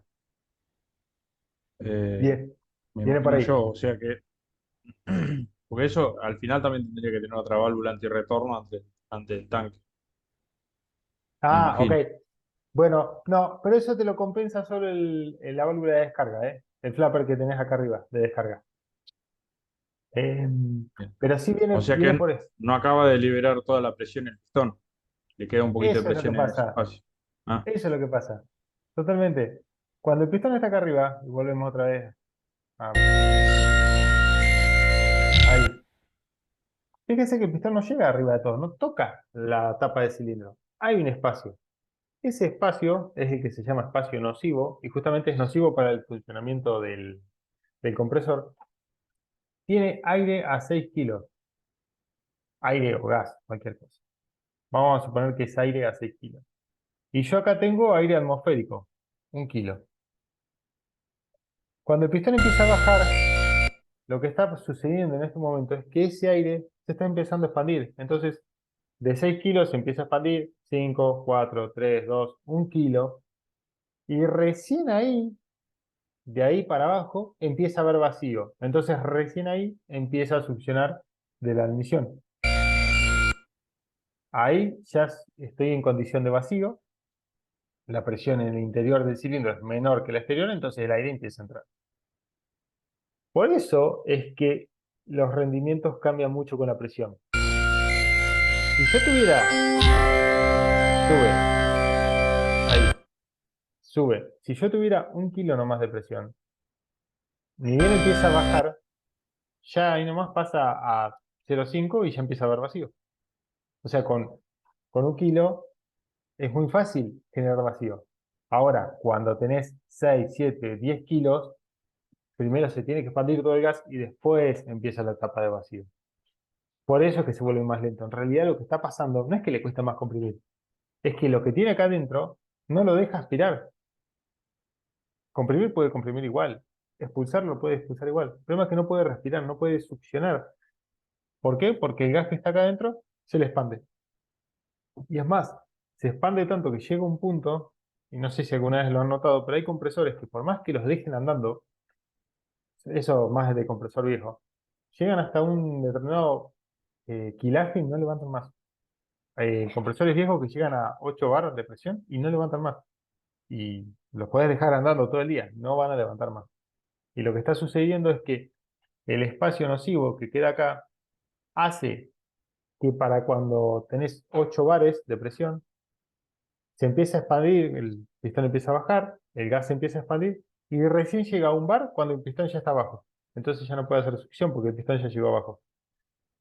eh, Bien, me viene por imagino ahí. yo, o sea que, porque eso al final también tendría que tener otra válvula antirretorno ante el tanque, me Ah, ok. imagino. Bueno, no, pero eso te lo compensa solo la válvula de descarga, ¿eh? El flapper que tenés acá arriba de descarga. Bien. Pero sí O sea viene que por eso. no acaba de liberar toda la presión el pistón, le queda un poquito de Eso es lo que presión en ese pasa. espacio. Ah, Eso es lo que pasa. Totalmente. Cuando el pistón está acá arriba, y volvemos otra vez. Ahí. Fíjense que el pistón no llega arriba de todo, no toca la tapa del cilindro. Hay un espacio. Ese espacio es el que se llama espacio nocivo, y justamente es nocivo para el funcionamiento del compresor. Tiene aire a 6 kilos. Aire o gas, cualquier cosa. Vamos a suponer que es aire a 6 kilos. Y yo acá tengo aire atmosférico, 1 kilo. Cuando el pistón empieza a bajar, lo que está sucediendo en este momento es que ese aire se está empezando a expandir. Entonces, de 6 kilos se empieza a expandir 5, 4, 3, 2, 1 kilo. Y recién ahí, de ahí para abajo, empieza a haber vacío. Entonces, recién ahí empieza a succionar de la admisión. Ahí ya estoy en condición de vacío. La presión en el interior del cilindro es menor que la exterior, entonces el aire empieza a entrar. Por eso es que los rendimientos cambian mucho con la presión. Si yo tuviera, sube, ahí. sube. Si yo tuviera 1 kilo nomás de presión, ni bien empieza a bajar, ya ahí nomás pasa a 0,5 y ya empieza a haber vacío. O sea, con 1 kilo es muy fácil generar vacío. Ahora, cuando tenés 6, 7, 10 kilos, primero se tiene que expandir todo el gas y después empieza la etapa de vacío. Por eso es que se vuelve más lento. En realidad lo que está pasando no es que le cuesta más comprimir, es que lo que tiene acá adentro no lo deja aspirar. Comprimir puede comprimir igual, expulsarlo puede expulsar igual. El problema es que no puede respirar, no puede succionar. ¿Por qué? Porque el gas que está acá adentro se le expande. Y es más, se expande tanto que llega un punto, y no sé si alguna vez lo han notado, pero hay compresores que por más que los dejen andando, eso más de compresor viejo, llegan hasta un determinado kilaje y no levantan más. Hay compresores viejos que llegan a 8 bar de presión y no levantan más. Y los podés dejar andando todo el día, no van a levantar más. Y lo que está sucediendo es que el espacio nocivo que queda acá hace que para cuando tenés 8 bares de presión, se empieza a expandir, el pistón empieza a bajar, el gas se empieza a expandir y recién llega a un bar cuando el pistón ya está abajo. Entonces ya no puede hacer succión porque el pistón ya llegó abajo.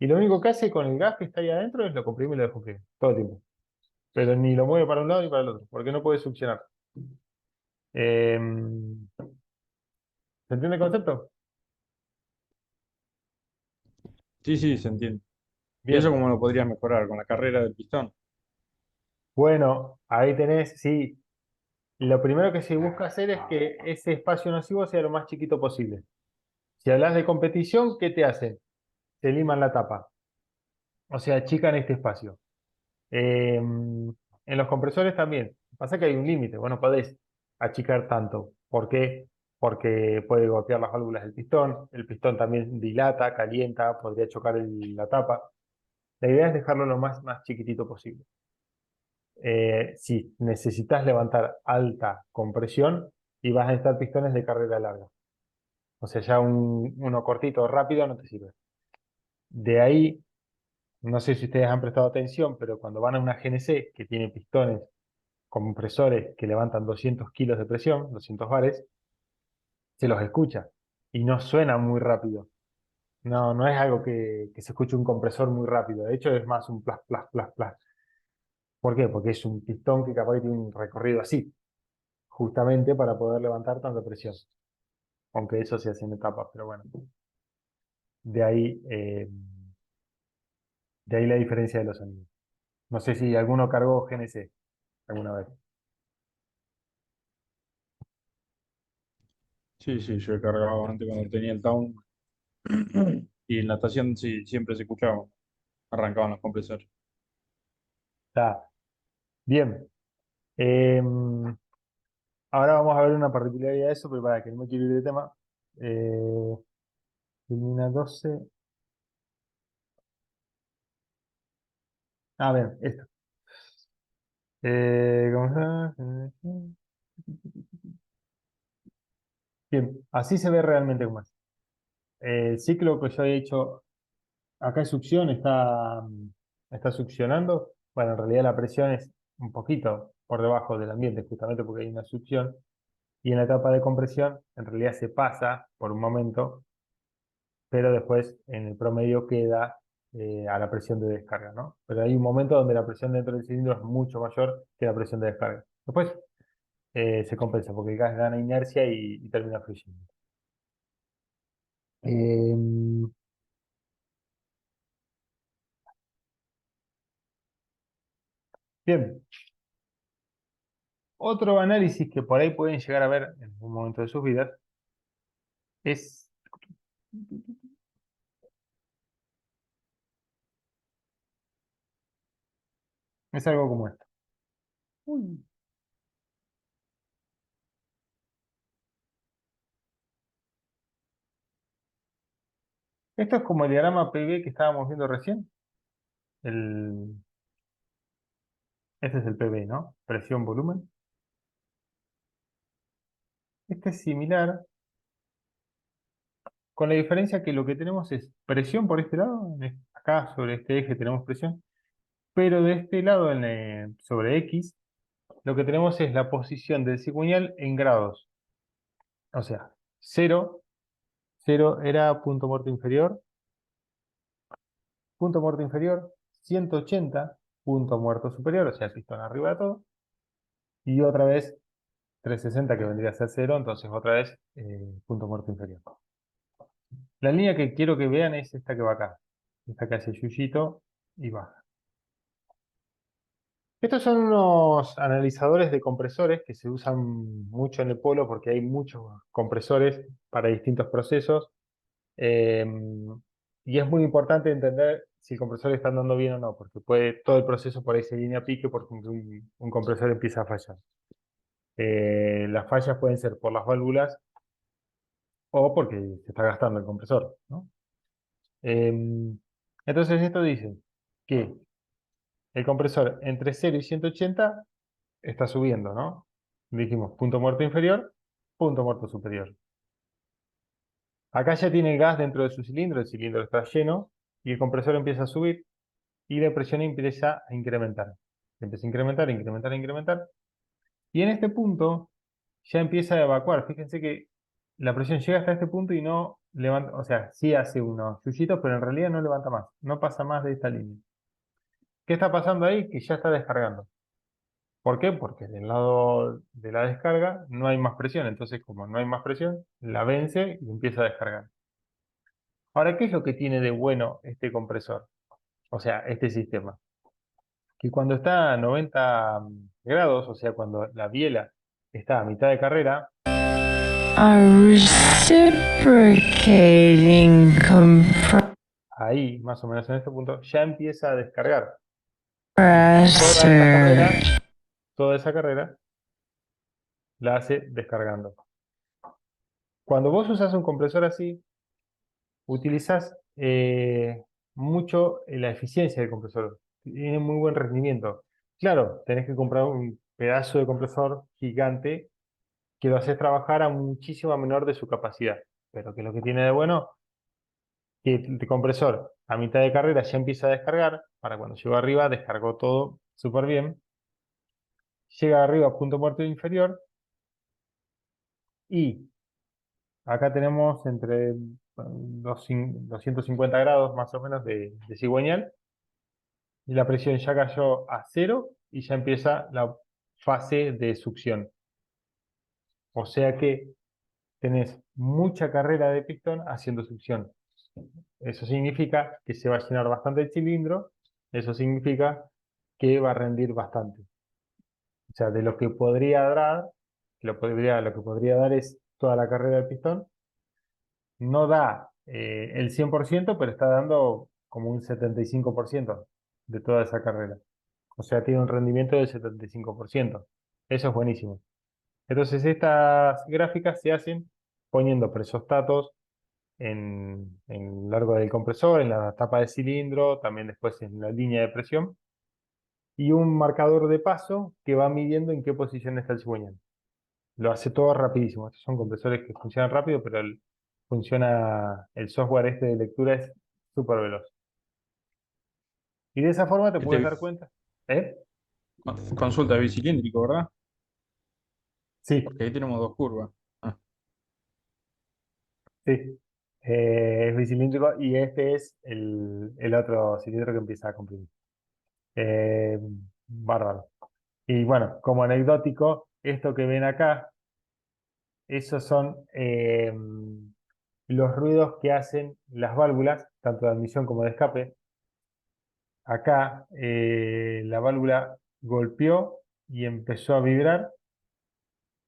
Y lo único que hace con el gas que está ahí adentro es lo comprime y lo descomprime, todo el tiempo. Pero ni lo mueve para un lado ni para el otro, porque no puede succionar. Eh, ¿Se entiende el concepto? Sí, sí, se entiende. ¿Y eso Bien. cómo lo podrías mejorar? ¿Con la carrera del pistón? Bueno, ahí tenés, sí. Lo primero que se busca hacer es que ese espacio nocivo sea lo más chiquito posible. Si hablas de competición, ¿qué te hacen? Te liman la tapa, o sea, achican este espacio. En los compresores también. Pasa que hay un límite, vos no podés achicar tanto. ¿Por qué? Porque puede golpear las válvulas del pistón, el pistón también dilata, calienta, podría chocar la tapa. La idea es dejarlo lo más chiquitito posible. Si necesitas levantar alta compresión y vas a necesitar pistones de carrera larga. O sea, ya uno cortito, rápido, no te sirve. De ahí, no sé si ustedes han prestado atención, pero cuando van a una GNC que tiene pistones compresores que levantan 200 kilos de presión, 200 bares, se los escucha y no suena muy rápido. No, no es algo que se escuche un compresor muy rápido. De hecho, es más un plas, plas, plas, plas. ¿Por qué? Porque es un pistón que capaz que tiene un recorrido así, justamente para poder levantar tanta presión. Aunque eso se hace en etapas, pero bueno. De ahí, eh, de ahí la diferencia de los sonidos. No sé si alguno cargó GNC alguna vez. Sí, sí, yo he cargado antes cuando tenía el Town y en la estación sí, siempre se escuchaba, arrancaban los compresores. Está bien. Eh, Ahora vamos a ver una particularidad de eso, pero para que no me quiero ir de tema. Eh, Elimina 12. Ah, bien, esto. ¿Cómo se llama? Bien, así se ve realmente como es. El ciclo que yo he hecho, acá es succión, está succionando. Bueno, en realidad la presión es un poquito por debajo del ambiente, justamente porque hay una succión. Y en la etapa de compresión, en realidad se pasa por un momento, pero después en el promedio queda a la presión de descarga, ¿no? Pero hay un momento donde la presión dentro del cilindro es mucho mayor que la presión de descarga. Después se compensa porque el gas gana inercia y termina fluyendo. Eh, Bien, otro análisis que por ahí pueden llegar a ver en un momento de sus vidas es, es algo como esto. Uy. Esto es como el diagrama PV que estábamos viendo recién. El, este es el PV, ¿no? Presión, volumen. Este es similar, con la diferencia que lo que tenemos es presión por este lado. Acá sobre este eje tenemos presión, pero de este lado sobre X lo que tenemos es la posición del cigüeñal en grados. O sea, 0, 0 era punto muerto inferior, 180, punto muerto superior, o sea, el pistón arriba de todo, y otra vez 360 que vendría a ser 0, entonces otra vez punto muerto inferior. La línea que quiero que vean es esta que va acá, esta que hace yuyito y baja. Estos son unos analizadores de compresores que se usan mucho en el polo porque hay muchos compresores para distintos procesos. eh, y es muy importante entender si el compresor está andando bien o no, porque puede todo el proceso por ahí se viene a pique porque un compresor empieza a fallar. Las fallas pueden ser por las válvulas o porque se está gastando el compresor, ¿no? Entonces esto dice que el compresor entre 0 y 180 está subiendo, ¿no? Dijimos punto muerto inferior, punto muerto superior. Acá ya tiene el gas dentro de su cilindro, el cilindro está lleno y el compresor empieza a subir y la presión empieza a incrementar. Empieza a incrementar, incrementar, incrementar. Y en este punto ya empieza a evacuar. Fíjense que la presión llega hasta este punto y no levanta, o sea, sí hace unos yuyitos, pero en realidad no levanta más, no pasa más de esta línea. ¿Qué está pasando ahí? Que ya está descargando. ¿Por qué? Porque del lado de la descarga no hay más presión. Entonces, como no hay más presión, la vence y empieza a descargar. Ahora, ¿qué es lo que tiene de bueno este compresor? O sea, este sistema. Que cuando está a 90 grados, o sea, cuando la biela está a mitad de carrera, A reciprocating ahí, más o menos en este punto, ya empieza a descargar. Toda esa carrera la hace descargando. Cuando vos usas un compresor así, utilizas mucho la eficiencia del compresor. Tiene muy buen rendimiento. Claro, tenés que comprar un pedazo de compresor gigante que lo haces trabajar a muchísima menor de su capacidad. Pero que lo que tiene de bueno, que el compresor a mitad de carrera ya empieza a descargar, para cuando llegó arriba descargó todo súper bien. Llega arriba a punto muerto inferior y acá tenemos entre 250 grados más o menos de cigüeñal y la presión ya cayó a 0 y ya empieza la fase de succión. O sea que tenés mucha carrera de pistón haciendo succión. Eso significa que se va a llenar bastante el cilindro, eso significa que va a rendir bastante. O sea, de lo que podría dar, lo que podría dar es toda la carrera del pistón. No da el 100%, pero está dando como un 75% de toda esa carrera. O sea, tiene un rendimiento del 75%. Eso es buenísimo. Entonces, estas gráficas se hacen poniendo presostatos en lo largo del compresor, en la tapa de cilindro, también después en la línea de presión, y un marcador de paso que va midiendo en qué posición está el cigüeñal. Lo hace todo rapidísimo. Estos son compresores que funcionan rápido, pero el software este de lectura es súper veloz. Y de esa forma te puedes Este, dar cuenta. ¿Eh? consulta de bicilíndrico, ¿verdad? Sí, Porque ahí tenemos dos curvas. Ah, sí. Es bicilíndrico y este es el otro cilindro que empieza a comprimir. Eh, Bárbaro. Y bueno, como anecdótico, esto que ven acá, esos son los ruidos que hacen las válvulas, tanto de admisión como de escape. Acá la válvula golpeó y empezó a vibrar.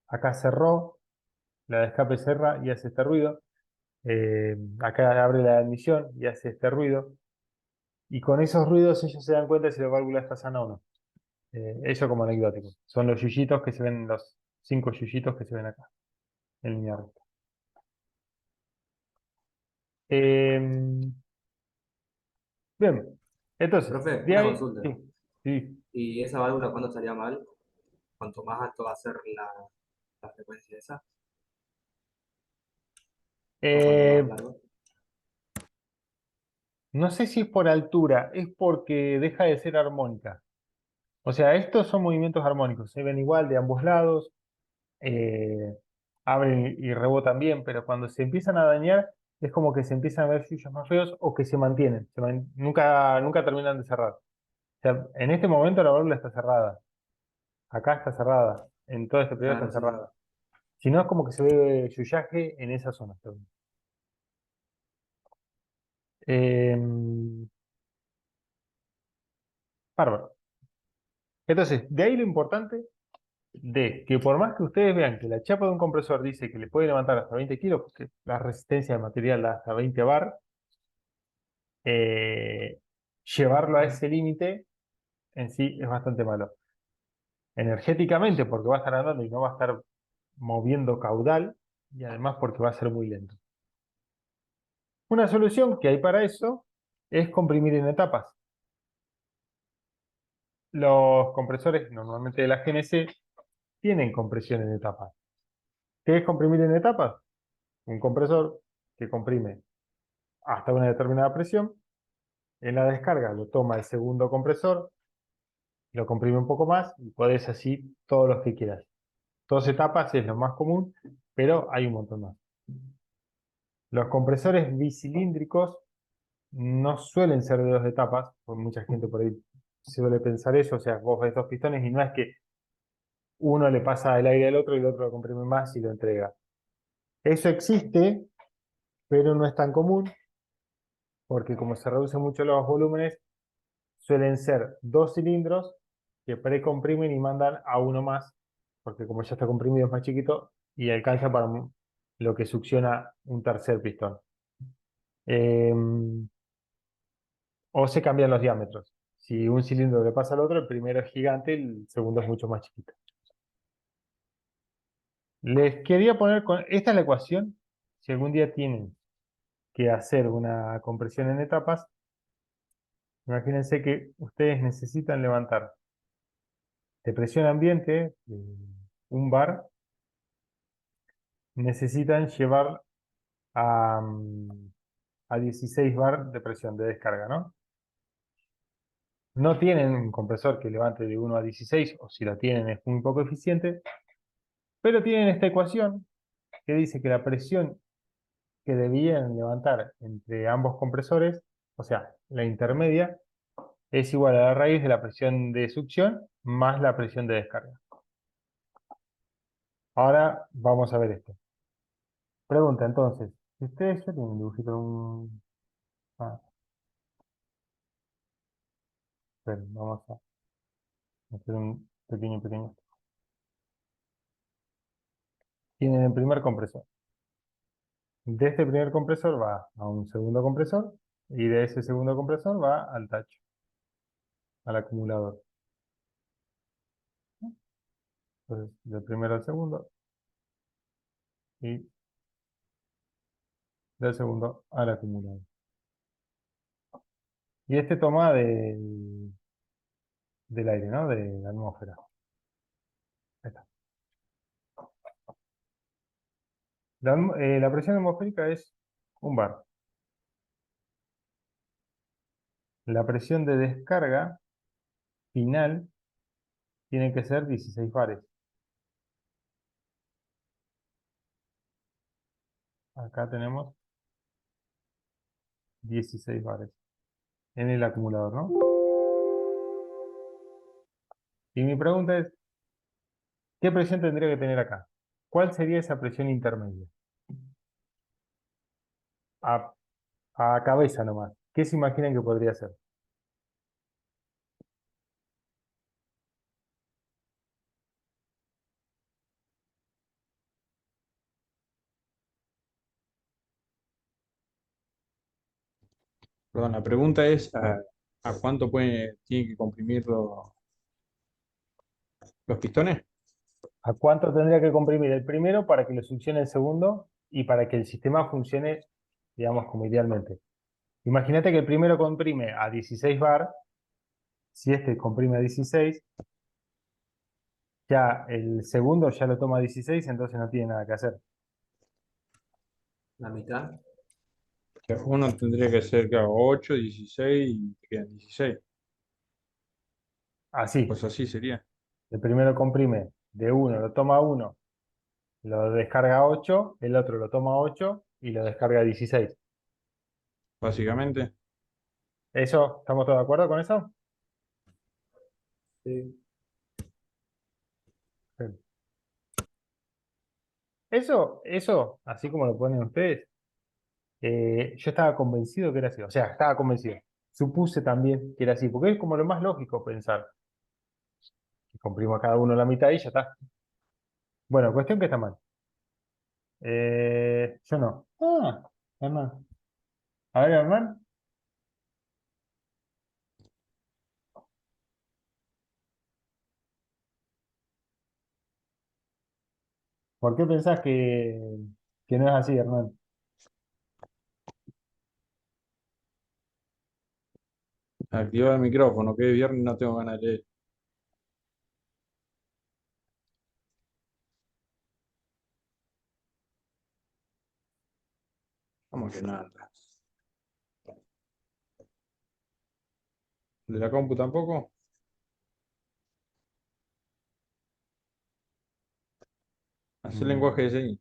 Acá cerró, la de escape cierra y hace este ruido. Acá abre la de admisión y hace este ruido. Y con esos ruidos ellos se dan cuenta si la válvula está sana o no. Eso como anecdótico. Son los yuyitos que se ven, los 5 yuyitos que se ven acá, en línea recta. Bien, entonces, Profe, de una ahí, consulta. sí, sí. ¿Y esa válvula cuándo estaría mal? Cuanto más alto va a ser la frecuencia esa, o cuanto más Eh, largo. no sé si es por altura, es porque deja de ser armónica. O sea, estos son movimientos armónicos, se ven igual de ambos lados, eh, abren y rebotan bien, pero cuando se empiezan a dañar es como que se empiezan a ver yuyos más feos o que se mantienen, nunca terminan de cerrar. O sea, en este momento la válvula está cerrada, acá está cerrada, en todo este periodo está Claro, sí, sí. cerrada. Si no, es como que se ve yuyaje en esa zona. Em, Bárbaro. Entonces, de ahí lo importante de que por más que ustedes vean que la chapa de un compresor dice que le puede levantar hasta 20 kilos, porque la resistencia del material da hasta 20 bar, eh, llevarlo a ese límite en sí es bastante malo. Energéticamente, porque va a estar andando y no va a estar moviendo caudal, y además porque va a ser muy lento. Una solución que hay para eso es comprimir en etapas. Los compresores normalmente de la GNC tienen compresión en etapas. ¿Qué es comprimir en etapas? Un compresor que comprime hasta una determinada presión. En la descarga lo toma el segundo compresor, lo comprime un poco más y podés así todos los que quieras. Dos etapas es lo más común, pero hay un montón más. Los compresores bicilíndricos no suelen ser de dos etapas, porque mucha gente por ahí suele pensar eso, o sea, vos ves dos pistones y no es que uno le pasa el aire al otro y el otro lo comprime más y lo entrega. Eso existe, pero no es tan común, porque como se reducen mucho los volúmenes, suelen ser dos cilindros que precomprimen y mandan a uno más, porque como ya está comprimido es más chiquito y alcanza para lo que succiona un tercer pistón. Eh, o se cambian los diámetros. Si un cilindro le pasa al otro, el primero es gigante, el segundo es mucho más chiquito. Les quería poner esta es la ecuación. Si algún día tienen que hacer una compresión en etapas, imagínense que ustedes necesitan levantar de presión ambiente, un bar, necesitan llevar a, a 16 bar de presión de descarga, ¿no? No tienen un compresor que levante de 1 a 16, o si lo tienen es muy poco eficiente, pero tienen esta ecuación que dice que la presión que debían levantar entre ambos compresores, o sea, la intermedia, es igual a la raíz de la presión de succión más la presión de descarga. Ahora vamos a ver esto. Pregunta entonces, si ustedes ya tienen un dibujito de un... Ah, esperen, vamos a hacer un pequeño. Tienen el primer compresor. De este primer compresor va a un segundo compresor y de ese segundo compresor va al tacho, al acumulador. Entonces, del primero al segundo y del segundo al acumulador. Y este toma del aire, ¿no? De la atmósfera. Ahí está. La presión atmosférica es un bar. La presión de descarga final tiene que ser 16 bares. Acá tenemos 16 bares en el acumulador, ¿no? Y mi pregunta es, ¿qué presión tendría que tener acá? ¿Cuál sería esa presión intermedia? A, a cabeza nomás. ¿Qué se imaginan que podría ser? Perdón, la pregunta es ¿a cuánto tienen que comprimir los pistones? ¿A cuánto tendría que comprimir el primero para que lo succione el segundo y para que el sistema funcione, digamos, como idealmente? Imagínate que el primero comprime a 16 bar, si este comprime a 16, ya el segundo ya lo toma a 16, entonces no tiene nada que hacer. La mitad. Que uno tendría que ser, claro, 8, 16 y te quedan 16. Así, Pues así sería. el primero comprime de uno, lo toma uno, lo descarga 8, el otro lo toma 8 y lo descarga 16. Básicamente. ¿Eso? ¿Estamos todos de acuerdo con eso? Sí. Sí. Eso, así como lo ponen ustedes, yo estaba convencido que era así. O sea, estaba convencido. Supuse también que era así, porque es como lo más lógico pensar. Que comprimo a cada uno la mitad y ya está. Bueno, cuestión que está mal. Yo no. Ah, Hernán. A ver, Hernán, ¿por qué pensás que no es así, Hernán? Activar el micrófono, que es viernes y no tengo ganas de leer. ¿Cómo que nada? ¿De la compu tampoco? Hacer lenguaje Mm, de señas.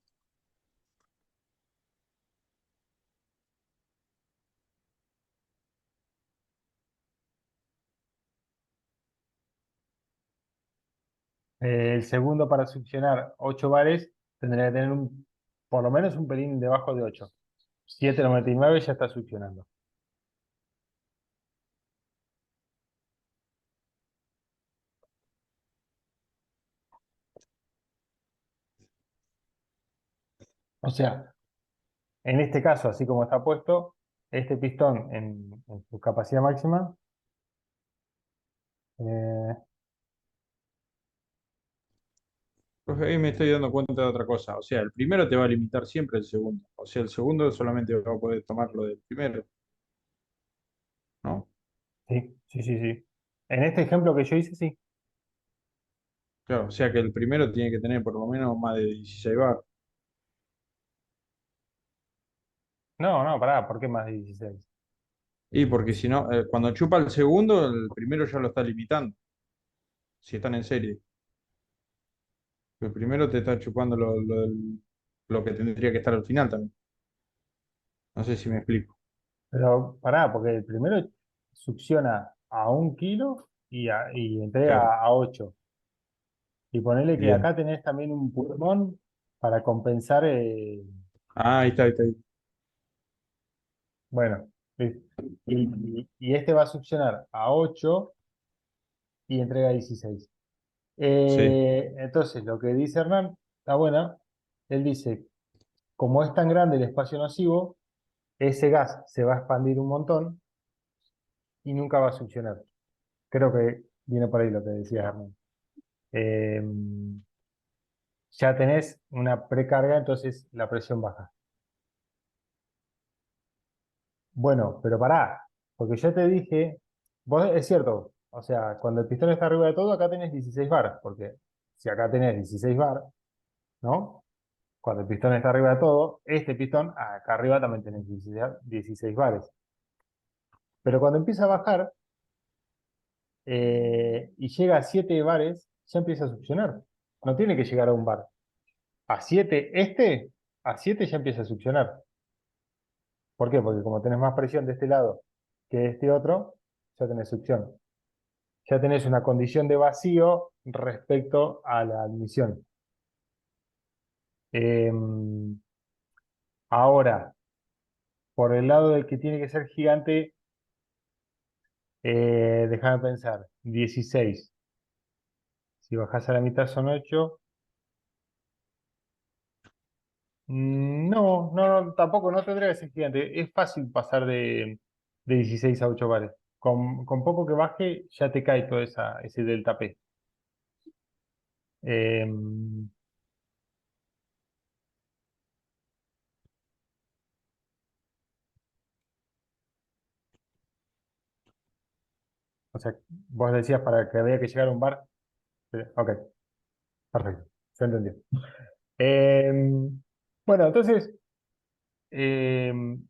el segundo para succionar 8 bares tendría que tener por lo menos un pelín debajo de 8. 7,99 ya está succionando. O sea, en este caso, así como está puesto, este pistón en su capacidad máxima, eh, Pues ahí me estoy dando cuenta de otra cosa. O sea, el primero te va a limitar siempre el segundo. O sea, el segundo solamente va a poder tomar lo del primero, ¿no? sí, sí, sí, sí. En este ejemplo que yo hice, sí. Claro, o sea que el primero tiene que tener por lo menos más de 16 bar. No, no, pará, ¿por qué más de 16? Y porque si no, cuando chupa el segundo, el primero ya lo está limitando, si están en serie. El primero te está chupando lo que tendría que estar al final también. No sé si me explico. Pero pará, porque el primero succiona a 1 kilo y Claro, entrega a 8. Y ponele que bien. acá tenés también un pulmón para compensar, Ah, ahí está, ahí está. bueno, y este va a succionar a 8 y entrega 16. Sí, Entonces, lo que dice Hernán está buena. Él dice, como es tan grande el espacio nocivo, ese gas se va a expandir un montón y nunca va a succionar. Creo que viene por ahí lo que decía Hernán. Eh, ya tenés una precarga, entonces la presión baja. Bueno, pero pará, porque yo te dije, vos es cierto, o sea, cuando el pistón está arriba de todo, acá tenés 16 bar, porque si acá tenés 16 bar, ¿no? Cuando el pistón está arriba de todo, este pistón, acá arriba también tenés 16 bares. Pero cuando empieza a bajar y llega a 7 bares, ya empieza a succionar. No tiene que llegar a un bar. A 7 a 7 ya empieza a succionar. ¿Por qué? Porque como tenés más presión de este lado que de este otro, ya tenés succión. Ya tenés una condición de vacío respecto a la admisión. Em, ahora, por el lado del que tiene que ser gigante, déjame pensar, 16. Si bajás a la mitad son 8. No, no, no, tampoco, no tendría que ser gigante. Es fácil pasar de 16 a 8 bares. Con poco que baje, ya te cae todo ese delta P. Em, o sea, vos decías para que había que llegar a un bar. Ok, perfecto, se entendió. Em, bueno, entonces, em,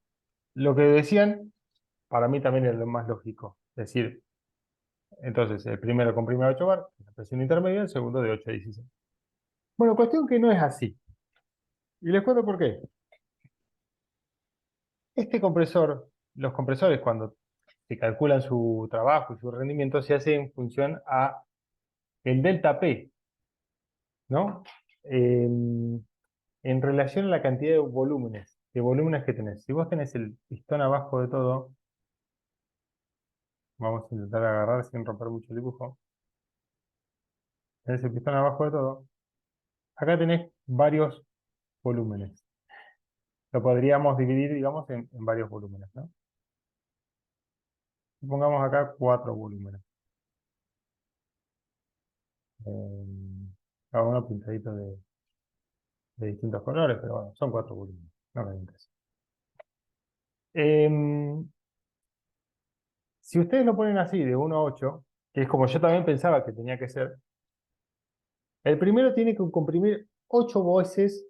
lo que decían, para mí también es lo más lógico. Es decir, Entonces, el primero comprime a 8 bar, la presión intermedia, el segundo de 8 a 16. Bueno, cuestión que no es así. Y les cuento por qué. Este compresor, los compresores cuando se calculan su trabajo y su rendimiento se hace en función a el delta P, ¿no? En relación a la cantidad de volúmenes que tenés. Si vos tenés el pistón abajo de todo, vamos a intentar agarrar sin romper mucho el dibujo. Tenés el pistón abajo de todo. Acá tenés varios volúmenes. Lo podríamos dividir, digamos, en varios volúmenes, ¿no? Pongamos acá 4 volúmenes. Cada uno pintadito de distintos colores, pero bueno, son 4 volúmenes. No me interesa. Si ustedes lo ponen así, de 1 a 8, que es como yo también pensaba que tenía que ser, el primero tiene que comprimir 8 veces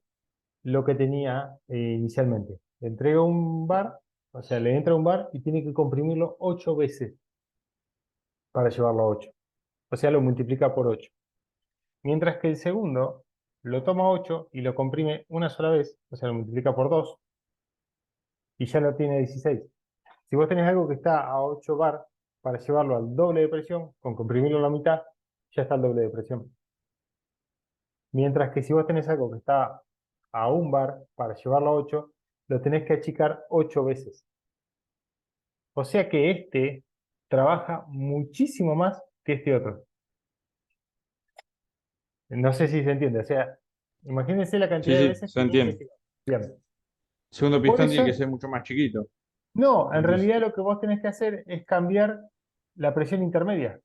lo que tenía inicialmente. Le entrega un bar, o sea, le entra un bar y tiene que comprimirlo 8 veces para llevarlo a 8. O sea, lo multiplica por 8. Mientras que el segundo lo toma 8 y lo comprime una sola vez, o sea, lo multiplica por 2 y ya lo tiene 16. Si vos tenés algo que está a 8 bar, para llevarlo al doble de presión, con comprimirlo a la mitad, ya está al doble de presión. Mientras que si vos tenés algo que está a 1 bar, para llevarlo a 8, lo tenés que achicar 8 veces. O sea que este trabaja muchísimo más que este otro. No sé si se entiende. O sea, imagínense la Sí, cantidad de sí, veces se que tiene que entiende. llegar. Bien. El segundo Por pistón tiene que eso, ser mucho más chiquito. no, en Entonces, realidad lo que vos tenés que hacer es cambiar la presión intermedia.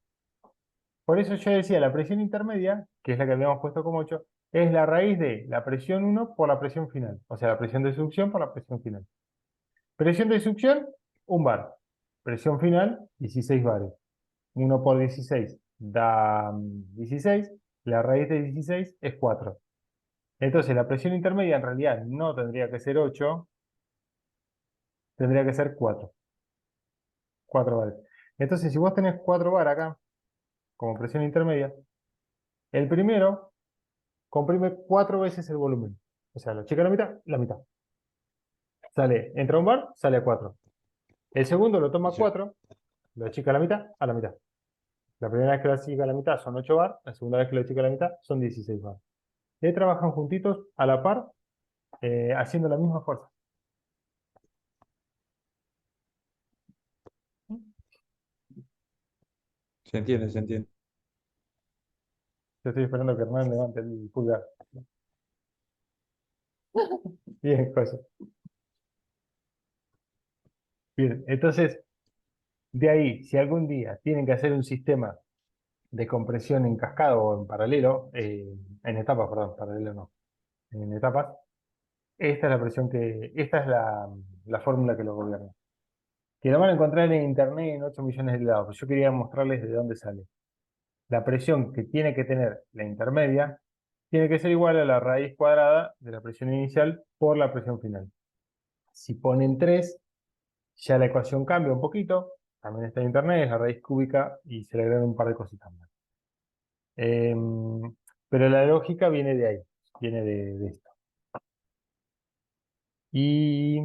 Por eso yo decía, la presión intermedia, que es la que habíamos puesto como 8, es la raíz de la presión 1 por la presión final. O sea, la presión de succión por la presión final. Presión de succión, 1 bar. Presión final, 16 bares. 1 por 16 da 16. La raíz de 16 es 4. Entonces, la presión intermedia en realidad no tendría que ser 8, tendría que ser 4. 4 bares. Entonces, si vos tenés 4 bar acá, como presión intermedia, el primero comprime 4 veces el volumen. O sea, lo checa a la mitad, la mitad. Sale, entra un bar, sale a 4. El segundo lo toma a sí, 4, lo achica a la mitad, a la mitad. La primera vez que lo achica a la mitad son 8 bar, la segunda vez que lo achica a la mitad son 16 bar. Y ahí trabajan juntitos a la par, haciendo la misma fuerza. se entiende, se entiende. Yo estoy esperando que Hernán levante el pulgar. Bien, cosa. Bien, entonces, de ahí, si algún día tienen que hacer un sistema de compresión en cascada o en paralelo, en etapas, perdón, paralelo no, en etapas, esta es la presión esta es la fórmula que lo gobierna. Que lo van a encontrar en internet en 8 millones de lados, pero yo quería mostrarles de dónde sale. La presión que tiene que tener la intermedia tiene que ser igual a la raíz cuadrada de la presión inicial por la presión final. Si ponen 3, ya la ecuación cambia un poquito, también está en internet, es la raíz cúbica y se le agregan un par de cositas más. Pero la lógica viene de ahí, viene de esto. Y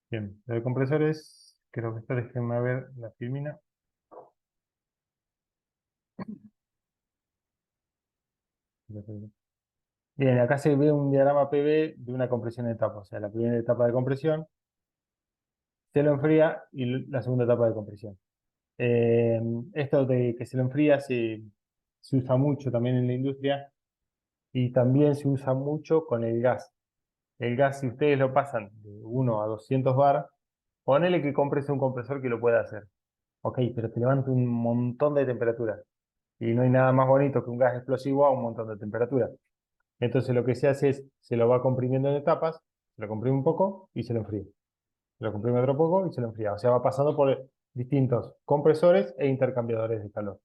bien, lo de compresores, creo que está, déjenme ver la filmina. Bien, acá se ve un diagrama PV de una compresión de etapa, o sea, la primera etapa de compresión, se lo enfría y la segunda etapa de compresión. Eh, Esto de que se lo enfría se usa mucho también en la industria y también se usa mucho con el gas. El gas, si ustedes lo pasan de 1 a 200 bar, ponele que compres un compresor que lo pueda hacer. Ok, pero te levanta un montón de temperatura. Y no hay nada más bonito que un gas explosivo a un montón de temperatura. Entonces lo que se hace es, se lo va comprimiendo en etapas, se lo comprime un poco y se lo enfría. Se lo comprime otro poco y se lo enfría. O sea, va pasando por distintos compresores e intercambiadores de calor.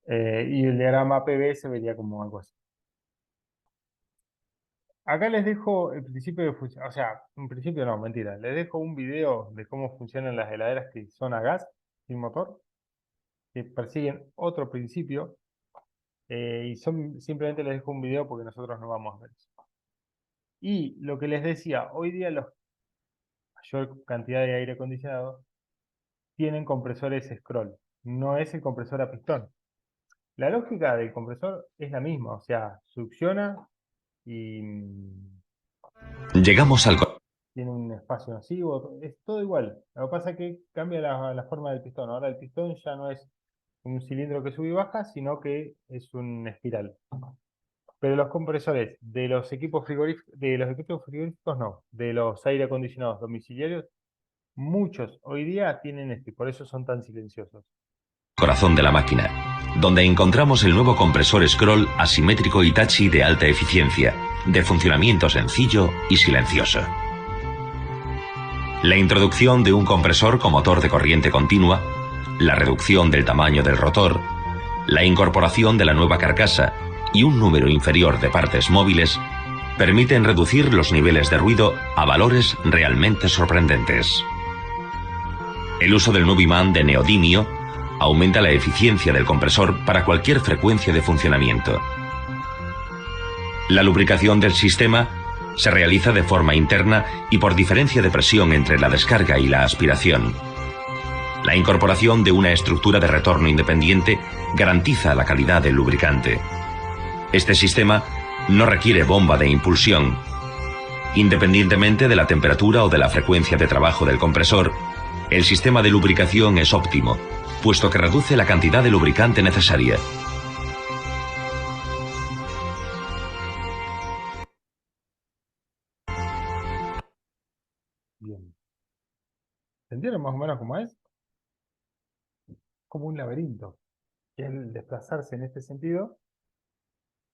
Y el diagrama PV se vería como algo así. Acá les dejo el principio de función, o sea, un principio no, mentira. Les dejo un video de cómo funcionan las heladeras que son a gas, sin motor, que persiguen otro principio. Y simplemente les dejo un video porque nosotros no vamos a ver eso. Y lo que les decía, hoy día la mayor cantidad de aire acondicionado tienen compresores scroll, no es el compresor a pistón. La lógica del compresor es la misma, o sea, succiona y Llegamos al... tiene un espacio nocivo, es todo igual. Lo que pasa es que cambia la forma del pistón. Ahora el pistón ya no es un cilindro que sube y baja, sino que es un espiral. Pero los compresores de los equipos frigoríficos no, de los aire acondicionados domiciliarios, muchos hoy día tienen y por eso son tan silenciosos. Corazón de la máquina, donde encontramos el nuevo compresor Scroll asimétrico Hitachi de alta eficiencia, de funcionamiento sencillo y silencioso. La introducción de un compresor con motor de corriente continua, la reducción del tamaño del rotor, la incorporación de la nueva carcasa y un número inferior de partes móviles permiten reducir los niveles de ruido a valores realmente sorprendentes. El uso del nuevo imán de neodimio aumenta la eficiencia del compresor para cualquier frecuencia de funcionamiento. La lubricación del sistema se realiza de forma interna y por diferencia de presión entre la descarga y la aspiración. La incorporación de una estructura de retorno independiente garantiza la calidad del lubricante. Este sistema no requiere bomba de impulsión. Independientemente de la temperatura o de la frecuencia de trabajo del compresor, el sistema de lubricación es óptimo, puesto que reduce la cantidad de lubricante necesaria. Bien. ¿Entendieron más o menos cómo es? Como un laberinto. Que el desplazarse en este sentido,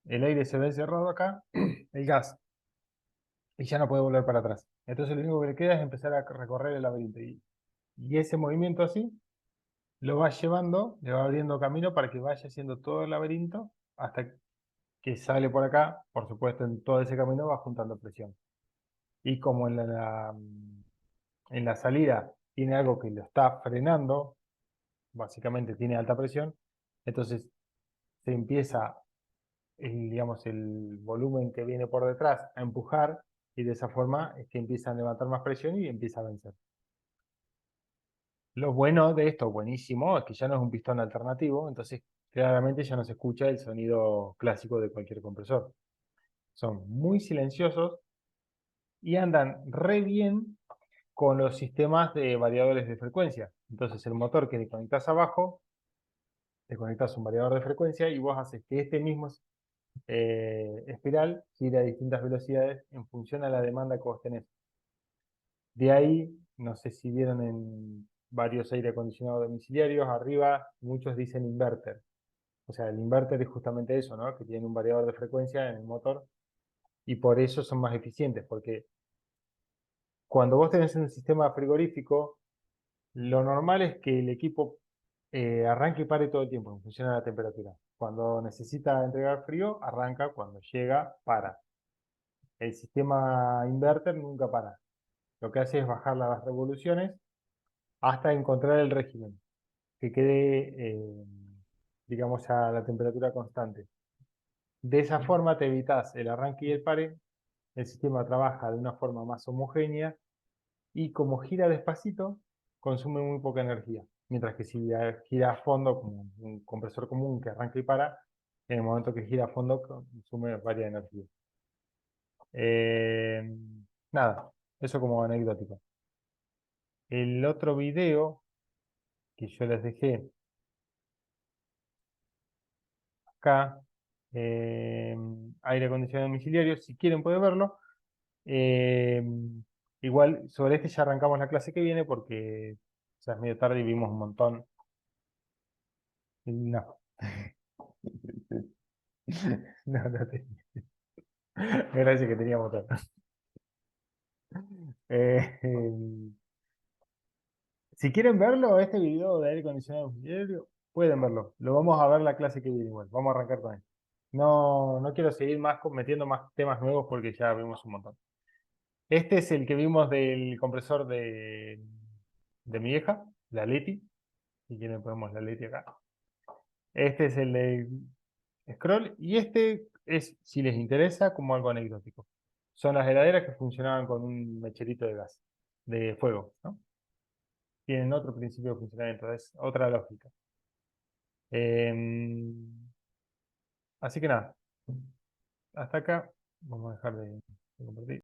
el aire se ve encerrado acá, el gas, y ya no puede volver para atrás. Entonces lo único que le queda es empezar a recorrer el laberinto. Y ese movimiento así lo va llevando, le va abriendo camino para que vaya haciendo todo el laberinto hasta que sale por acá. Por supuesto, en todo ese camino va juntando presión. Y como en la salida tiene algo que lo está frenando, básicamente tiene alta presión, entonces se empieza digamos, el volumen que viene por detrás a empujar y de esa forma es que empieza a levantar más presión y empieza a vencer. Lo bueno de esto, buenísimo, es que ya no es un pistón alternativo, entonces claramente ya no se escucha el sonido clásico de cualquier compresor. Son muy silenciosos y andan re bien con los sistemas de variadores de frecuencia. Entonces el motor que le conectas abajo, le conectas un variador de frecuencia y vos haces que este mismo espiral gire a distintas velocidades en función a la demanda que vos tenés. De ahí, no sé si vieron en varios aire acondicionados domiciliarios, arriba muchos dicen inverter. O sea, el inverter es justamente eso, ¿no? Que tiene un variador de frecuencia en el motor y por eso son más eficientes, porque cuando vos tenés un sistema frigorífico, lo normal es que el equipo arranque y pare todo el tiempo en función a la temperatura. Cuando necesita entregar frío, arranca, cuando llega, para. El sistema inverter nunca para. Lo que hace es bajar las revoluciones hasta encontrar el régimen, que quede, digamos, a la temperatura constante. De esa forma te evitas el arranque y el pare, el sistema trabaja de una forma más homogénea y como gira despacito, consume muy poca energía. Mientras que si gira a fondo, como un compresor común que arranca y para, en el momento que gira a fondo consume varias energía. Nada, eso como anecdótico. El otro video que yo les dejé acá, aire acondicionado domiciliario, si quieren pueden verlo. Eh, Igual sobre este ya arrancamos la clase que viene porque ya es medio tarde y vimos un montón. No. No, no tenía. Gracias que teníamos tanto. Si quieren verlo, este video de aire acondicionado domiciliario, pueden verlo. Lo vamos a ver la clase que viene igual. Vamos a arrancar con él. No quiero seguir más metiendo más temas nuevos porque ya vimos un montón. Este es el que vimos del compresor de mi hija, la Leti. Si quieren ponemos la Leti acá. Este es el de Scroll. Y este es, si les interesa, como algo anecdótico. Son las heladeras que funcionaban con un mecherito de gas, de fuego, ¿no? Tienen otro principio de funcionamiento, es otra lógica. Así que nada, hasta acá vamos a dejar de compartir.